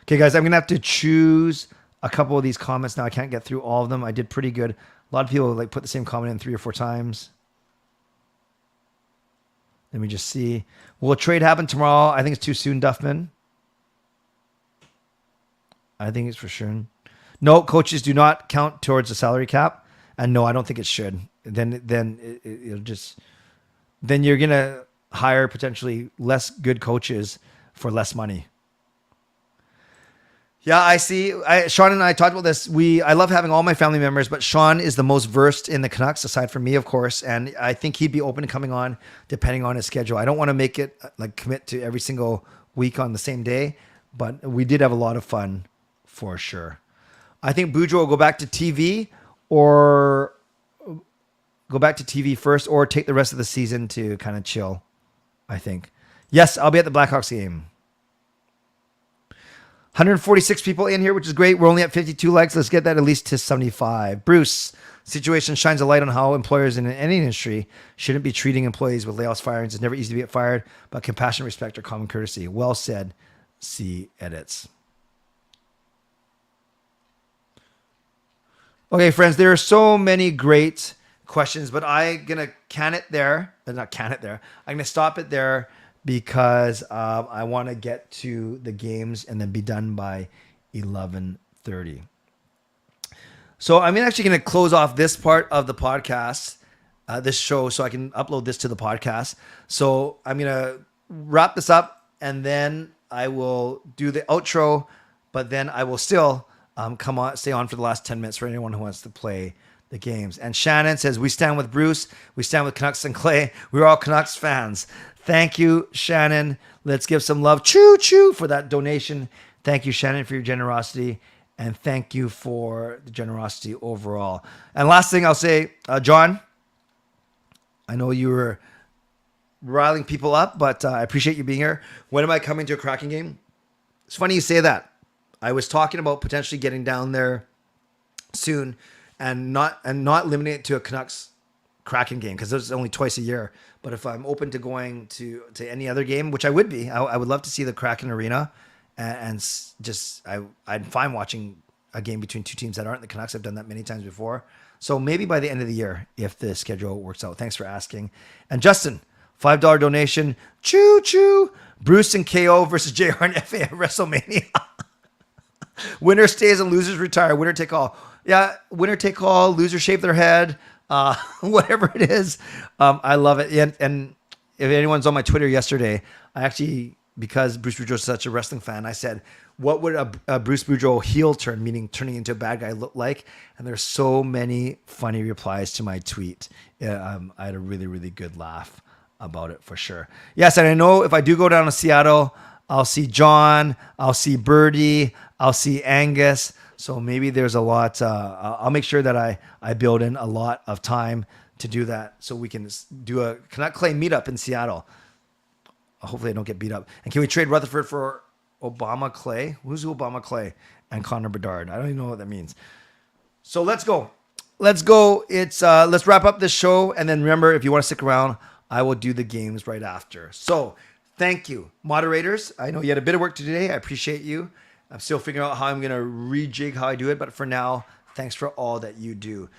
Okay, guys, I'm going to have to choose a couple of these comments now. I can't get through all of them. I did pretty good. A lot of people like put the same comment in 3 or 4 times. Let me just see. Will a trade happen tomorrow? I think it's too soon, Duffman. I think it's for sure. No, coaches do not count towards the salary cap. And no, I don't think it should. Then it'll just... Then you're going to hire potentially less good coaches for less money. Yeah, I see. Sean and I talked about this. I love having all my family members, but Sean is the most versed in the Canucks, aside from me, of course. And I think he'd be open to coming on, depending on his schedule. I don't want to make it like commit to every single week on the same day, but we did have a lot of fun for sure. I think Boudreaux will go back to TV, or go back to TV first, or take the rest of the season to kind of chill, I think. Yes, I'll be at the Blackhawks game. 146 people in here, which is great. We're only at 52 likes. Let's get that at least to 75. Bruce, situation shines a light on how employers in any industry shouldn't be treating employees with layoffs, firings. It's never easy to get fired, but compassion, respect, or common courtesy. Well said. See edits. Okay, friends, there are so many great questions, but I'm going to can it there. Not can it there. I'm going to stop it there, because I want to get to the games and then be done by 11:30. So I'm actually going to close off this part of the podcast, this show, so I can upload this to the podcast. So I'm going to wrap this up, and then I will do the outro, but then I will still stay on for the last 10 minutes for anyone who wants to play the games. And Shannon says, we stand with Bruce. We stand with Canucks and Clay. We're all Canucks fans. Thank you, Shannon. Let's give some love, choo-choo, for that donation. Thank you, Shannon, for your generosity. And thank you for the generosity overall. And last thing I'll say, John, I know you were riling people up, but I appreciate you being here. When am I coming to a Kraken game? It's funny you say that. I was talking about potentially getting down there soon and not limiting it to a Canucks Kraken game, because there's only twice a year. But if I'm open to going to any other game, which I would be, I would love to see the Kraken Arena, and just I'd fine watching a game between two teams that aren't the Canucks. I've done that many times before. So maybe by the end of the year, if the schedule works out. Thanks for asking. And Justin, $5 donation. Choo choo. Bruce and KO versus JR and FA at WrestleMania. Winner stays and losers retire. Winner take all. Yeah, winner take all. Losers shave their head. Whatever it is. I love it. And if anyone's on my Twitter yesterday, I actually, because Bruce Boudreau is such a wrestling fan, I said, what would a Bruce Boudreau heel turn, meaning turning into a bad guy, look like? And there's so many funny replies to my tweet. I had a really, really good laugh about it for sure. Yes, and I know if I do go down to Seattle, I'll see John, I'll see Birdie, I'll see Angus. So maybe there's a lot. I'll make sure that I build in a lot of time to do that, so we can do a Canuck Clay meetup in Seattle. Hopefully I don't get beat up. And can we trade Rutherford for Obama Clay? Who's Obama Clay? And Connor Bedard. I don't even know what that means. So let's go. Let's wrap up this show. And then remember, if you want to stick around, I will do the games right after. So thank you, moderators. I know you had a bit of work to do today. I appreciate you. I'm still figuring out how I'm going to rejig how I do it. But for now, thanks for all that you do.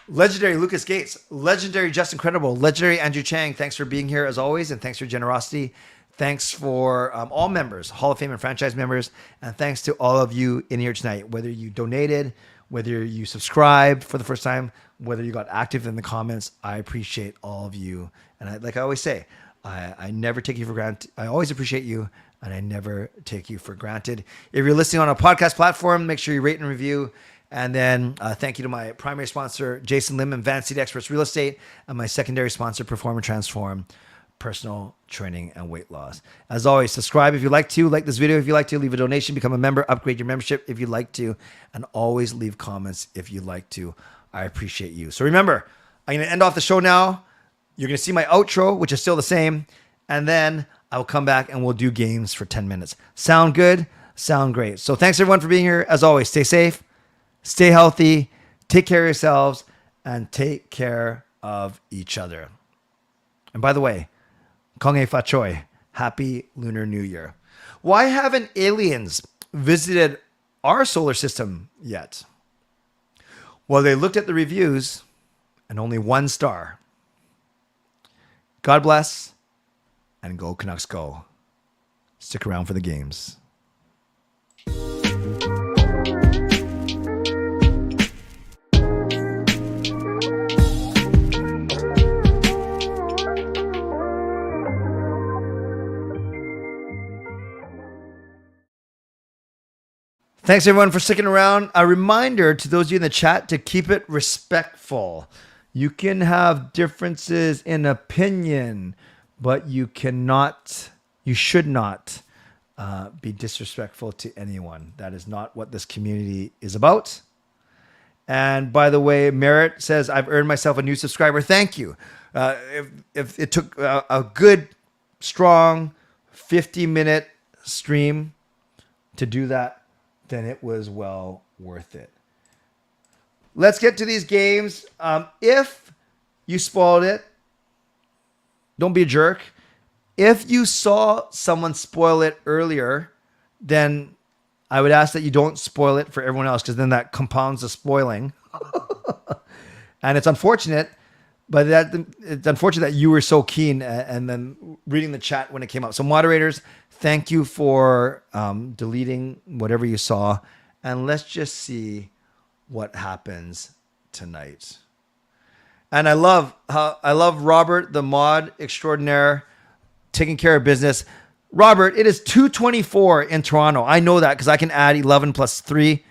Legendary Lucas Gates, legendary Justin Credible, legendary Andrew Chang. Thanks for being here as always. And thanks for your generosity. Thanks for all members, Hall of Fame and franchise members. And thanks to all of you in here tonight, whether you donated, whether you subscribed for the first time, whether you got active in the comments. I appreciate all of you. And like I always say, I never take you for granted. I always appreciate you, and I never take you for granted. If you're listening on a podcast platform, make sure you rate and review. And then thank you to my primary sponsor, Jason Lim and Van City Experts Real Estate, and my secondary sponsor, Perform and Transform, personal training and weight loss. As always, subscribe if you'd like to, like this video if you'd like to, leave a donation, become a member, upgrade your membership if you'd like to, and always leave comments if you'd like to. I appreciate you. So remember, I'm going to end off the show now. You're going to see my outro, which is still the same. And then I will come back and we'll do games for 10 minutes. Sound good? Sound great. So thanks everyone for being here. As always, stay safe, stay healthy, take care of yourselves, and take care of each other. And by the way, Kong Fa Choi, Happy Lunar New Year. Why haven't aliens visited our solar system yet? Well, they looked at the reviews and only 1 star. God bless and go Canucks go. Stick around for the games. Thanks everyone for sticking around. A reminder to those of you in the chat to keep it respectful. You can have differences in opinion, but you should not be disrespectful to anyone. That is not what this community is about. And by the way, Merritt says, I've earned myself a new subscriber. Thank you. If it took a good, strong 50-minute stream to do that, then it was well worth it. Let's get to these games. If you spoiled it, don't be a jerk. If you saw someone spoil it earlier, then I would ask that you don't spoil it for everyone else, because then that compounds the spoiling. And it's unfortunate, but it's unfortunate that you were so keen and then reading the chat when it came out. So moderators, thank you for deleting whatever you saw. And let's just see what happens tonight. And I love Robert, the mod extraordinaire, taking care of business. Robert, it is 2:24 in Toronto. I know that because I can add 11 plus 3.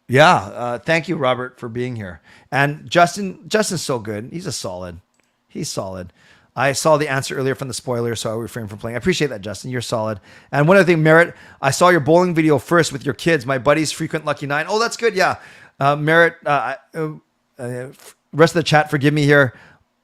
Yeah, thank you, Robert, for being here. And Justin's so good. He's solid. I saw the answer earlier from the spoiler, so I refrain from playing. I appreciate that, Justin. You're solid. And one other thing, Merritt, I saw your bowling video first with your kids. My buddy's frequent Lucky 9. Oh, that's good. Yeah. Merritt, rest of the chat, forgive me here.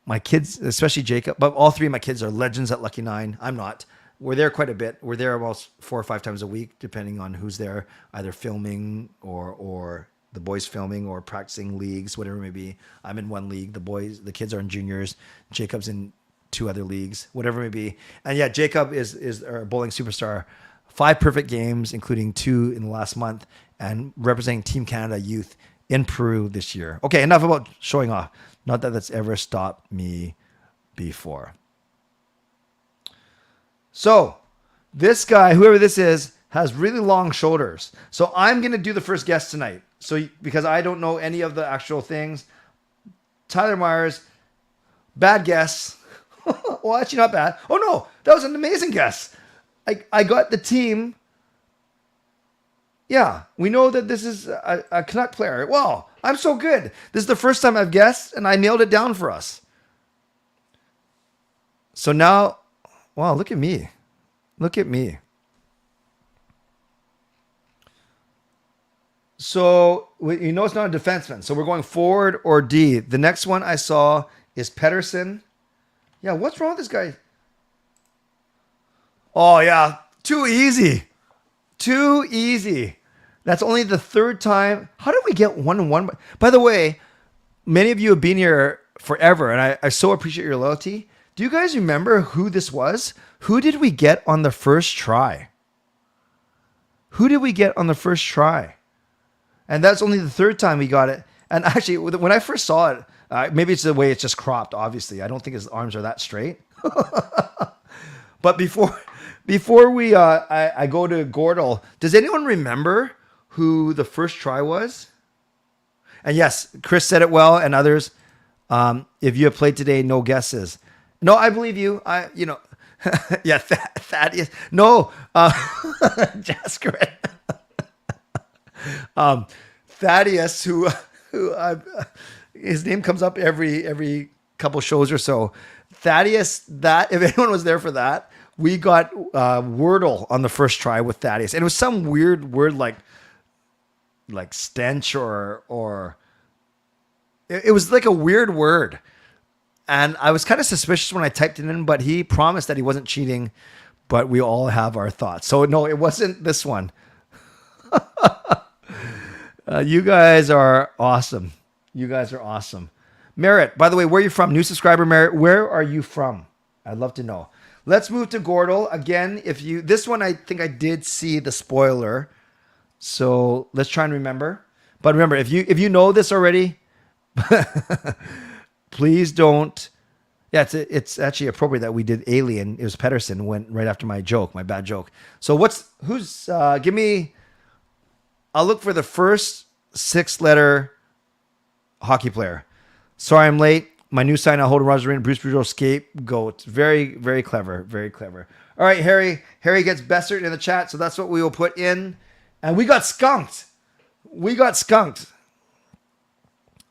My kids, especially Jacob, but all 3 of my kids are legends at Lucky 9. I'm not. We're there quite a bit. We're there almost 4 or 5 times a week, depending on who's there, either filming or the boys filming or practicing leagues, whatever it may be. I'm in 1 league. The kids are in juniors. Jacob's in 2 other leagues, whatever it may be. And yeah, Jacob is our bowling superstar. 5 perfect games, including 2 in the last month, and representing Team Canada Youth in Peru this year. Okay, enough about showing off. Not that that's ever stopped me before. So this guy, whoever this is, has really long shoulders. So I'm going to do the first guess tonight. So because I don't know any of the actual things. Tyler Myers, bad guess. Well, actually not bad. Oh no, that was an amazing guess. I got the team. Yeah, we know that this is a Canuck player. Wow, I'm so good. This is the first time I've guessed, and I nailed it down for us. So now, wow, look at me. Look at me. So, you know it's not a defenseman. So we're going forward or D. The next one I saw is Pettersson. Yeah, what's wrong with this guy? Oh, yeah. Too easy. Too easy. That's only the 3rd time. How did we get 1-1? By the way, many of you have been here forever, and I so appreciate your loyalty. Do you guys remember who this was? Who did we get on the first try? Who did we get on the first try? And that's only the 3rd time we got it. And actually, when I first saw it, maybe it's the way it's just cropped, obviously. I don't think his arms are that straight. But before I go to Gordle, does anyone remember who the first try was? And yes, Chris said it well, and others. If you have played today, no guesses. No, I believe you. Yeah, Thaddeus. No, Jasker. Thaddeus, who his name comes up every couple shows or so. Thaddeus, that if anyone was there for that, we got Wordle on the first try with Thaddeus, and it was some weird word like stench or it was like a weird word. And I was kind of suspicious when I typed it in, but he promised that he wasn't cheating. But we all have our thoughts. So no, it wasn't this one. You guys are awesome. You guys are awesome. Merritt, by the way, where are you from? New subscriber Merritt, where are you from? I'd love to know. Let's move to Gordle. Again, this one I think I did see the spoiler. So let's try and remember. But remember, if you know this already, please don't. Yeah, it's actually appropriate that we did Alien. It was Pedersen, went right after my bad joke. So give me, I'll look for the first 6-letter hockey player. Sorry I'm late. My new sign, I'll hold a Roger Bruce Boudreau scapegoat. Very, very clever. Very clever. All right, Harry. Harry gets bested in the chat, so that's what we will put in. And we got skunked.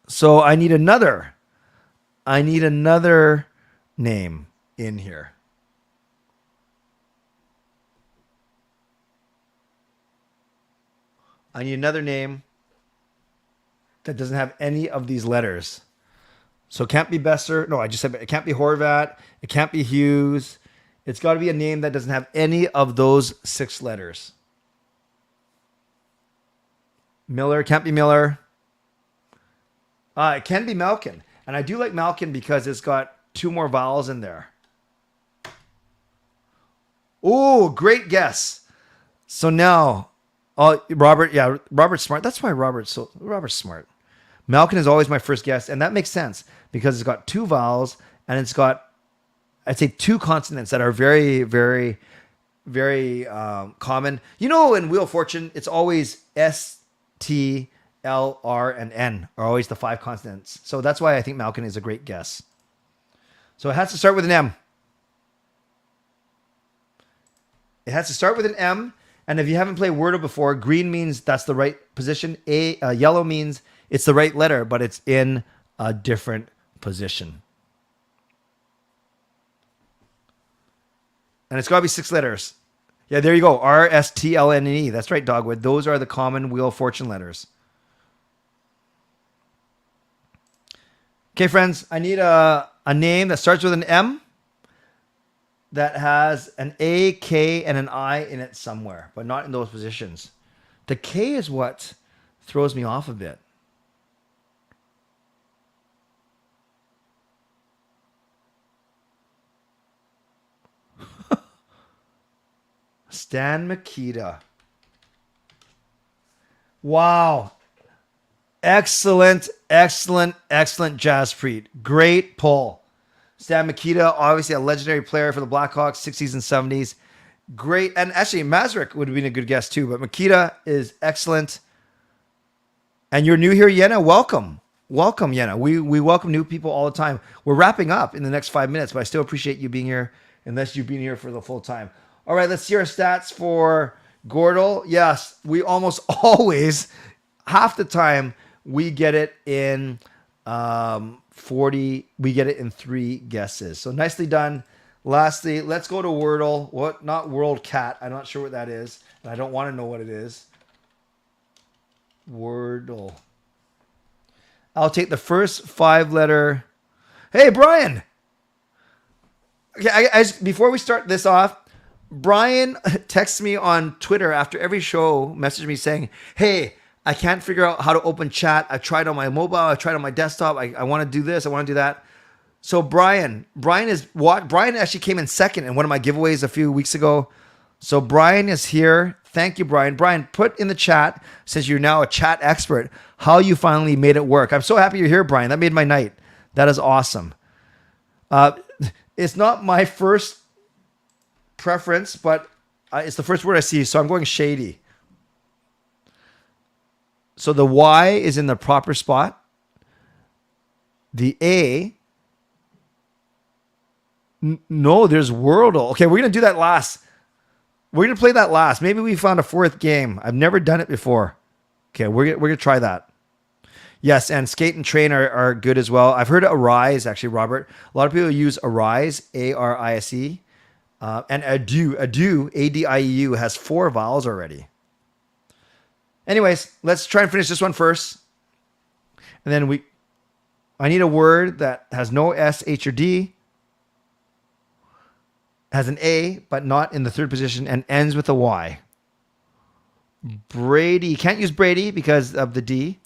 So I need another name in here. I need another name that doesn't have any of these letters. So it can't be Besser. No, I just said it can't be Horvat. It can't be Hughes. It's got to be a name that doesn't have any of those 6 letters. Miller, can't be Miller. It can be Malkin. And I do like Malkin because it's got 2 more vowels in there. Oh, great guess. So now, Robert's smart. That's why Robert's smart. Malkin is always my first guess, and that makes sense because it's got 2 vowels and it's got, I'd say, 2 consonants that are very, very, very common. You know, in Wheel of Fortune, it's always S, T, L, R, and N are always the 5 consonants. So that's why I think Malkin is a great guess. So it has to start with an M. It has to start with an M. And if you haven't played Wordle before, green means that's the right position. Yellow means it's the right letter, but it's in a different position. And it's got to be 6 letters. Yeah, there you go. R, S, T, L, N, and E. That's right, Dogwood. Those are the common Wheel of Fortune letters. Okay, friends. I need a name that starts with an M that has an A, K, and an I in it somewhere, but not in those positions. The K is what throws me off a bit. Stan Mikita. Wow. Excellent, Jaspreet. Great pull. Stan Mikita, obviously a legendary player for the Blackhawks, 60s and 70s. Great. And actually, Mazurek would have been a good guess too, but Mikita is excellent. And you're new here, Yenna. Welcome. Welcome, Yenna. We welcome new people all the time. We're wrapping up in the next 5 minutes, but I still appreciate you being here, unless you've been here for the full time. All right, let's see our stats for Gordle. Yes, we almost always, half the time, we get it in 40. We get it in 3 guesses. So nicely done. Lastly, let's go to Wordle. What? Not World Cat. I'm not sure what that is, and I don't want to know what it is. Wordle. I'll take the first 5-letter. Hey, Brian. Okay, before we start this off, Brian texts me on Twitter after every show, messaged me saying, hey, I can't figure out how to open chat. I tried on my mobile. I tried on my desktop. I want to do this. I want to do that. So Brian actually came in second in one of my giveaways a few weeks ago. So Brian is here. Thank you, Brian. Brian, put in the chat, since you're now a chat expert, how you finally made it work. I'm so happy you're here, Brian. That made my night. That is awesome. It's not my first preference, but it's the first word I see, so I'm going shady. So the Y is in the proper spot. The A, no, there's Wordle. Okay, we're going to do that last. We're going to play that last. Maybe we found a 4th game. I've never done it before. Okay, we're going to try that. Yes, and Skate and Train are good as well. I've heard Arise, actually, Robert. A lot of people use Arise, A-R-I-S-E. And Adieu, A-D-I-E-U, has 4 vowels already. Anyways, let's try and finish this one first. And then I need a word that has no S, H, or D, has an A, but not in the third position, and ends with a Y. Brady. You can't use Brady because of the D.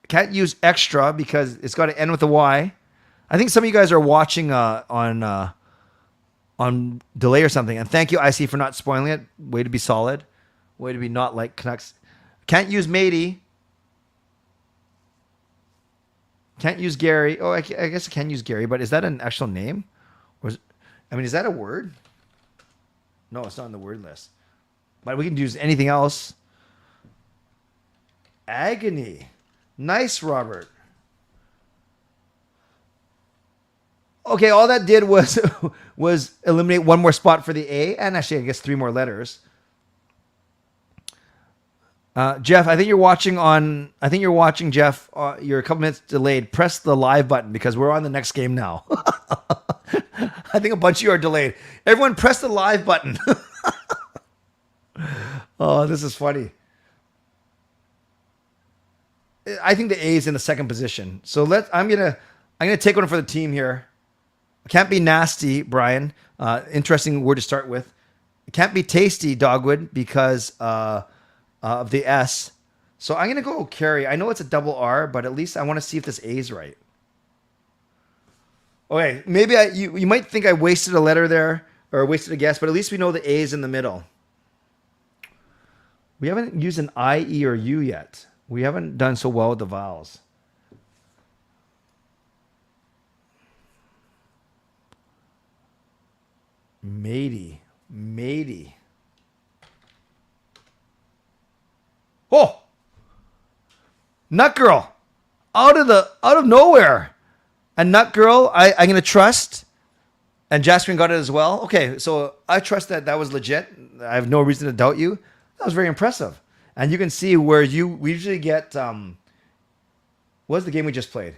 Can't use extra because it's got to end with a Y. I think some of you guys are watching on delay or something. And thank you, IC, for not spoiling it. Way to be solid. Way to be not like Canucks. Can't use matey. Can't use Gary. Oh, I guess I can use Gary, but is that an actual name? Or is that a word? No, it's not on the word list. But we can use anything else. Agony. Nice, Robert. Okay, all that did was eliminate one more spot for the A, and actually, I guess 3 more letters. Jeff, I think you're watching, Jeff. You're a couple minutes delayed. Press the live button because we're on the next game now. I think a bunch of you are delayed. Everyone press the live button. Oh, this is funny. I think the A is in the second position. So I'm gonna take one for the team here. It can't be nasty, Brian. Interesting word to start with. It can't be tasty, Dogwood, because of the S. So I'm gonna go carry. I know it's a double R, but at least I want to see if this A is right. Okay, maybe you might think I wasted a letter there or wasted a guess, but at least we know the A is in the middle. We haven't used an I, E, or U yet. We haven't done so well with the vowels. Matey. Oh! Nut Girl. Out of nowhere. And Nut Girl, I'm going to trust. And Jasmine got it as well. Okay, so I trust that was legit. I have no reason to doubt you. That was very impressive. And you can see where we usually get, what was the game we just played?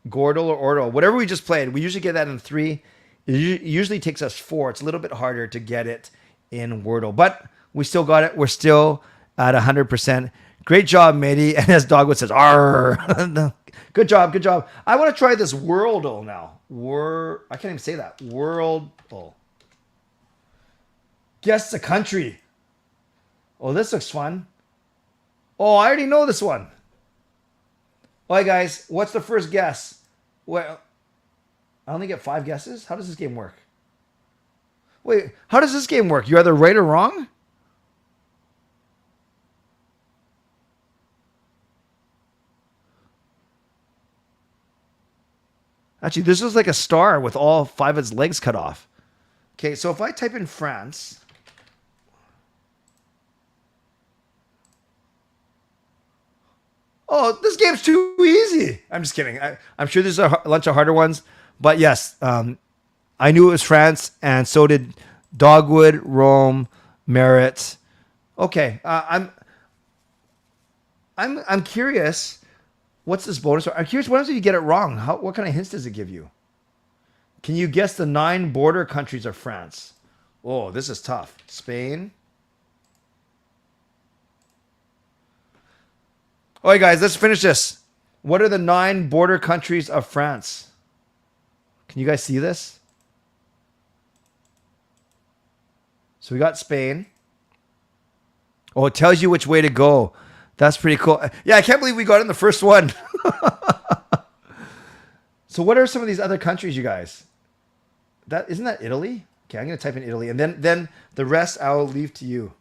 Gordle or Ordle. Whatever we just played, we usually get that in 3. It usually takes us 4. It's a little bit harder to get it in Wordle. But we still got it. We're still at 100%. Great job, matey. And as Dogwood says, arr. Good job. I want to try this Worldle now. I can't even say that. Worldle. Guess the country. Oh, this looks fun. Oh, I already know this one. All right, guys. What's the first guess? Well, I only get 5 guesses? How does this game work? Wait, how does this game work? You're either right or wrong? Actually, this is like a star with all 5 of its legs cut off. Okay, so if I type in France... Oh, this game's too easy. I'm just kidding. I'm sure there's a bunch of harder ones. But yes, I knew it was France, and so did Dogwood, Rome, Merritt. Okay, I'm curious. What's this bonus? I'm curious. What if you get it wrong? What kind of hints does it give you? Can you guess the 9 border countries of France? Oh, this is tough. Spain. All right, guys, let's finish this. What are the 9 border countries of France? Can you guys see this? So we got Spain. Oh, it tells you which way to go. That's pretty cool. Yeah, I can't believe we got it in the first one. So what are some of these other countries, you guys? Isn't that Italy? Okay, I'm going to type in Italy. And then the rest I will leave to you.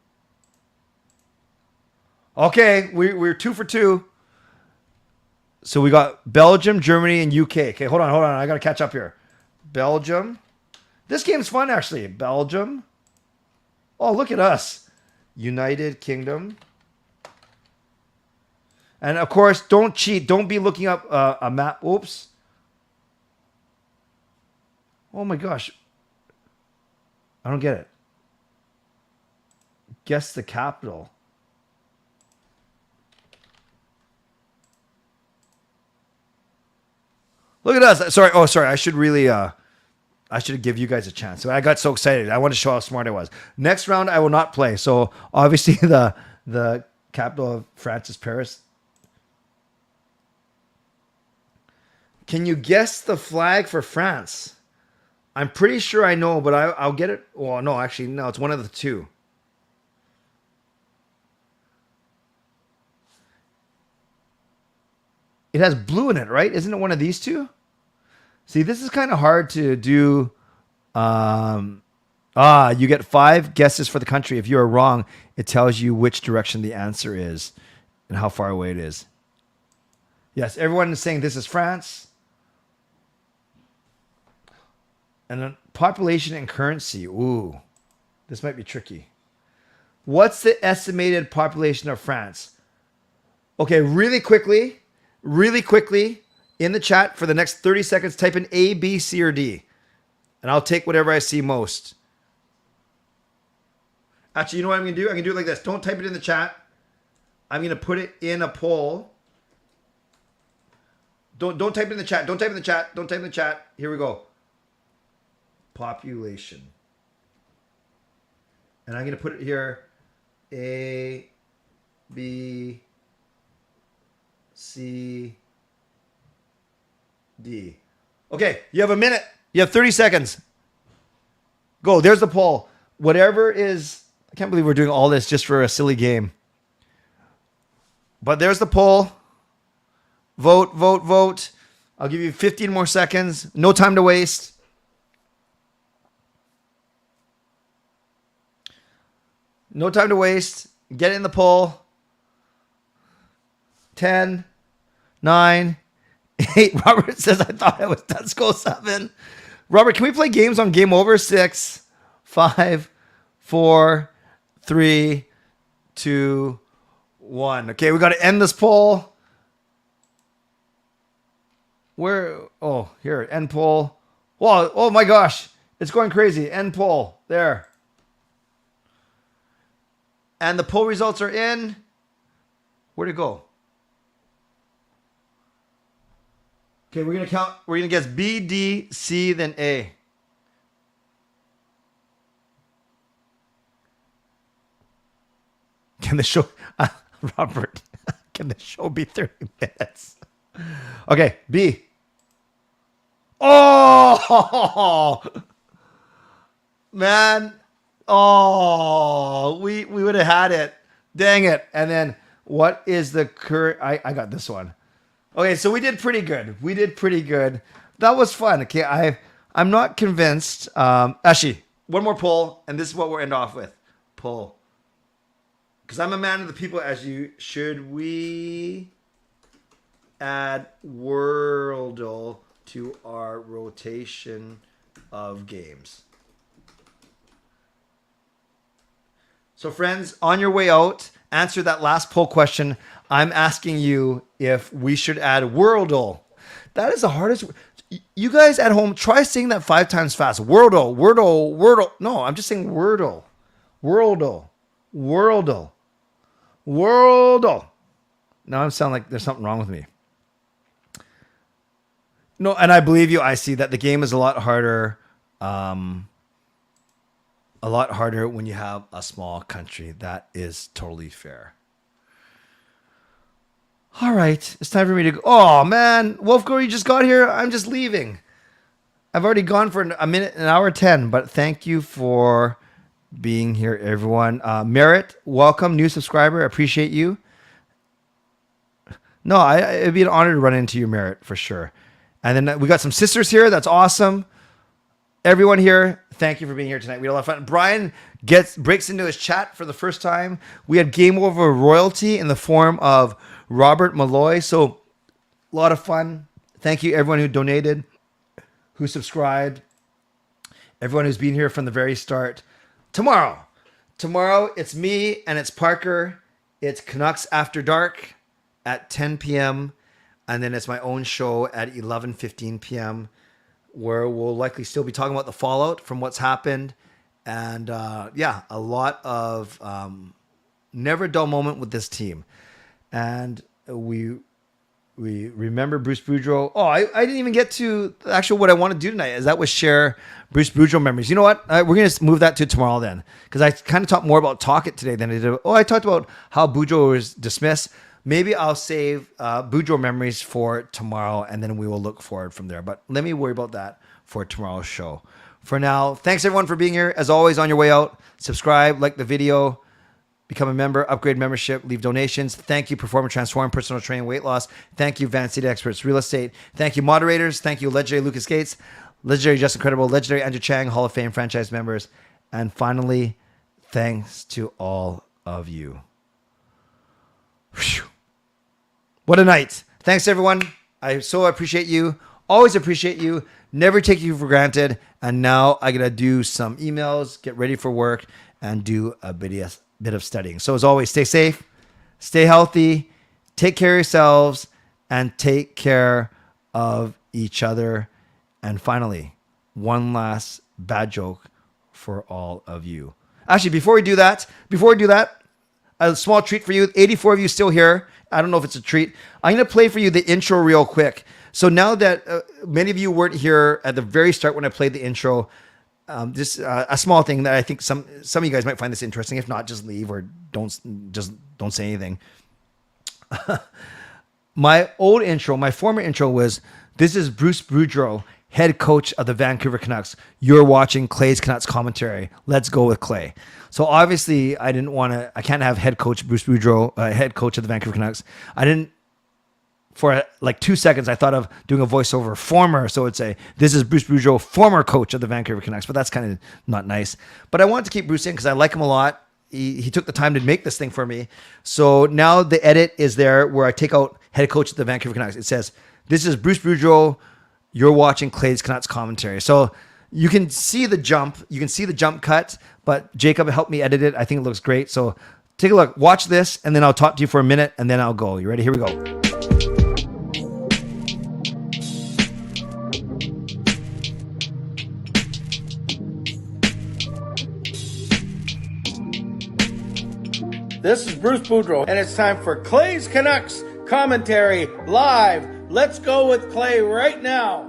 Okay, we're 2 for 2. So we got Belgium, Germany, and UK. Okay, hold on. I got to catch up here. Belgium. This game's fun, actually. Belgium. Oh, look at us. United Kingdom. And, of course, don't cheat. Don't be looking up a map. Oops. Oh, my gosh. I don't get it. Guess the capital. Look at us. Sorry. Oh, sorry. I should give you guys a chance. So I got so excited. I want to show how smart I was. Next round, I will not play. So obviously the capital of France is Paris. Can you guess the flag for France? I'm pretty sure I know, but I'll get it. Well, no, actually, no. It's one of the two. It has blue in it, right? Isn't it one of these two? See, this is kind of hard to do. You get 5 guesses for the country. If you are wrong, it tells you which direction the answer is and how far away it is. Yes, everyone is saying this is France. And then population and currency. Ooh, this might be tricky. What's the estimated population of France? Okay, really quickly, in the chat for the next 30 seconds, type in A, B, C, or D. And I'll take whatever I see most. Actually, you know what I'm going to do? I'm going to do it like this. Don't type it in the chat. I'm going to put it in a poll. Don't type it in the chat. Don't type it in the chat. Don't type it in the chat. Here we go. Population. And I'm going to put it here. A, B, C, D. Okay, you have a minute. You have 30 seconds. Go. There's the poll. Whatever is... I can't believe we're doing all this just for a silly game. But there's the poll. Vote, vote, vote. I'll give you 15 more seconds. No time to waste. No time to waste. Get in the poll. 10, 9, 8. Robert says, I thought it was Let's Go 7. Robert, can we play games on Game Over? 6, 5, 4, 3, 2, 1. Okay, we got to end this poll. Where? Oh, here. End poll. Whoa, oh my gosh. It's going crazy. End poll. There. And the poll results are in. Where'd it go? Okay, we're going to count. We're going to guess B, D, C, then A. Can the show... Robert, can the show be 30 minutes? Okay, B. Oh! Man. Oh, we would have had it. Dang it. And then what is the current... I got this one. Okay, so we did pretty good. That was fun. Okay, I'm not convinced. Actually, one more poll, and this is what we'll end off with. Poll. Because I'm a man of the people, as you should. We add Wordle to our rotation of games. So friends, on your way out, answer that last poll question. I'm asking you if we should add Wordle. That is the hardest. You guys at home, try saying that 5 times fast. Wordle, Wordle, Wordle. No, I'm just saying Wordle. Wordle. Wordle. Wordle. Now I sound like there's something wrong with me. No, and I believe you. I see that the game is a lot harder. A lot harder when you have a small country. That is totally fair. All right, it's time for me to go. Oh man, Wolfgirl, you just got here. I'm just leaving. I've already gone for a minute, an hour 10. But thank you for being here, everyone. Merritt, welcome, new subscriber. Appreciate you. No, it'd be an honor to run into you, Merritt, for sure. And then we got some sisters here. That's awesome. Everyone here, thank you for being here tonight. We had a lot of fun. Brian breaks into his chat for the first time. We had Game Over royalty in the form of Robert Malloy. So a lot of fun. Thank you, everyone who donated, who subscribed, everyone who's been here from the very start. Tomorrow, it's me and it's Parker. It's Canucks After Dark at 10 p.m. And then it's my own show at 11:15 p.m. where we'll likely still be talking about the fallout from what's happened. And a lot of never a dull moment with this team. And we remember Bruce Boudreau. Oh, I didn't even get to actually what I want to do tonight. Is that was share Bruce Boudreau memories. You know what? We're going to move that to tomorrow then. Because I kind of talked more about Tocchet today than I did. I talked about how Boudreau was dismissed. Maybe I'll save Boudreaux memories for tomorrow, and then we will look forward from there. But let me worry about that for tomorrow's show. For now, thanks everyone for being here. As always, on your way out, subscribe, like the video, become a member, upgrade membership, leave donations. Thank you, Perform and Transform, Personal Training, Weight Loss. Thank you, Van City Experts, Real Estate. Thank you, moderators. Thank you, legendary Lucas Gates, legendary Just Incredible, legendary Andrew Chang, Hall of Fame franchise members. And finally, thanks to all of you. Whew. What a night. Thanks, everyone. I so appreciate you. Always appreciate you. Never take you for granted. And now I got to do some emails, get ready for work, and do a bit of studying. So as always, stay safe, stay healthy, take care of yourselves, and take care of each other. And finally, one last bad joke for all of you. Actually, before we do that, a small treat for you. 84 of you still here. I don't know if it's a treat. I'm going to play for you the intro real quick. So now that many of you weren't here at the very start when I played the intro, this a small thing that I think some of you guys might find this interesting. If not, just leave or don't say anything. My old intro, my former intro was, "This is Bruce Boudreaux, head coach of the Vancouver Canucks. You're watching Clay's Canucks commentary. Let's go with Clay." So obviously I can't have head coach Bruce Boudreaux, head coach of the Vancouver Canucks. For like 2 seconds, I thought of doing a voiceover former. So it'd say, "This is Bruce Boudreaux, former coach of the Vancouver Canucks." But that's kind of not nice. But I wanted to keep Bruce in because I like him a lot. He took the time to make this thing for me. So now the edit is there where I take out head coach of the Vancouver Canucks. It says, "This is Bruce Boudreaux. You're watching Clay's Canucks commentary." So you can see the jump. You can see the jump cut. But Jacob helped me edit it. I think it looks great. So take a look. Watch this, and then I'll talk to you for a minute, and then I'll go. You ready? Here we go. This is Bruce Boudreaux, and it's time for Clay's Canucks commentary live. Let's go with Clay right now.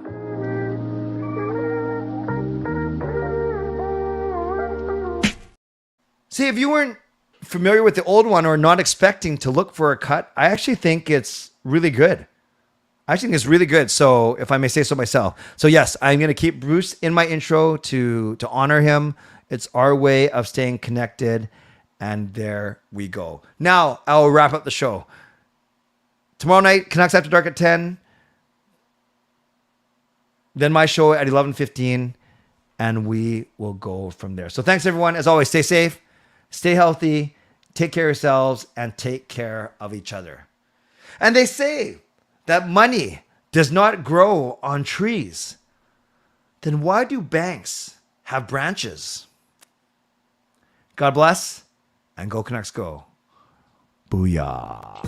See, if you weren't familiar with the old one or not expecting to look for a cut, I actually think it's really good. I think it's really good. So if I may say so myself. So yes, I'm going to keep Bruce in my intro to honor him. It's our way of staying connected. And there we go. Now I'll wrap up the show. Tomorrow night, Canucks After Dark at 10. Then my show at 11:15. And we will go from there. So thanks, everyone. As always, stay safe, stay healthy, take care of yourselves, and take care of each other. And they say that money does not grow on trees. Then why do banks have branches? God bless. And go Canucks go. Booyah.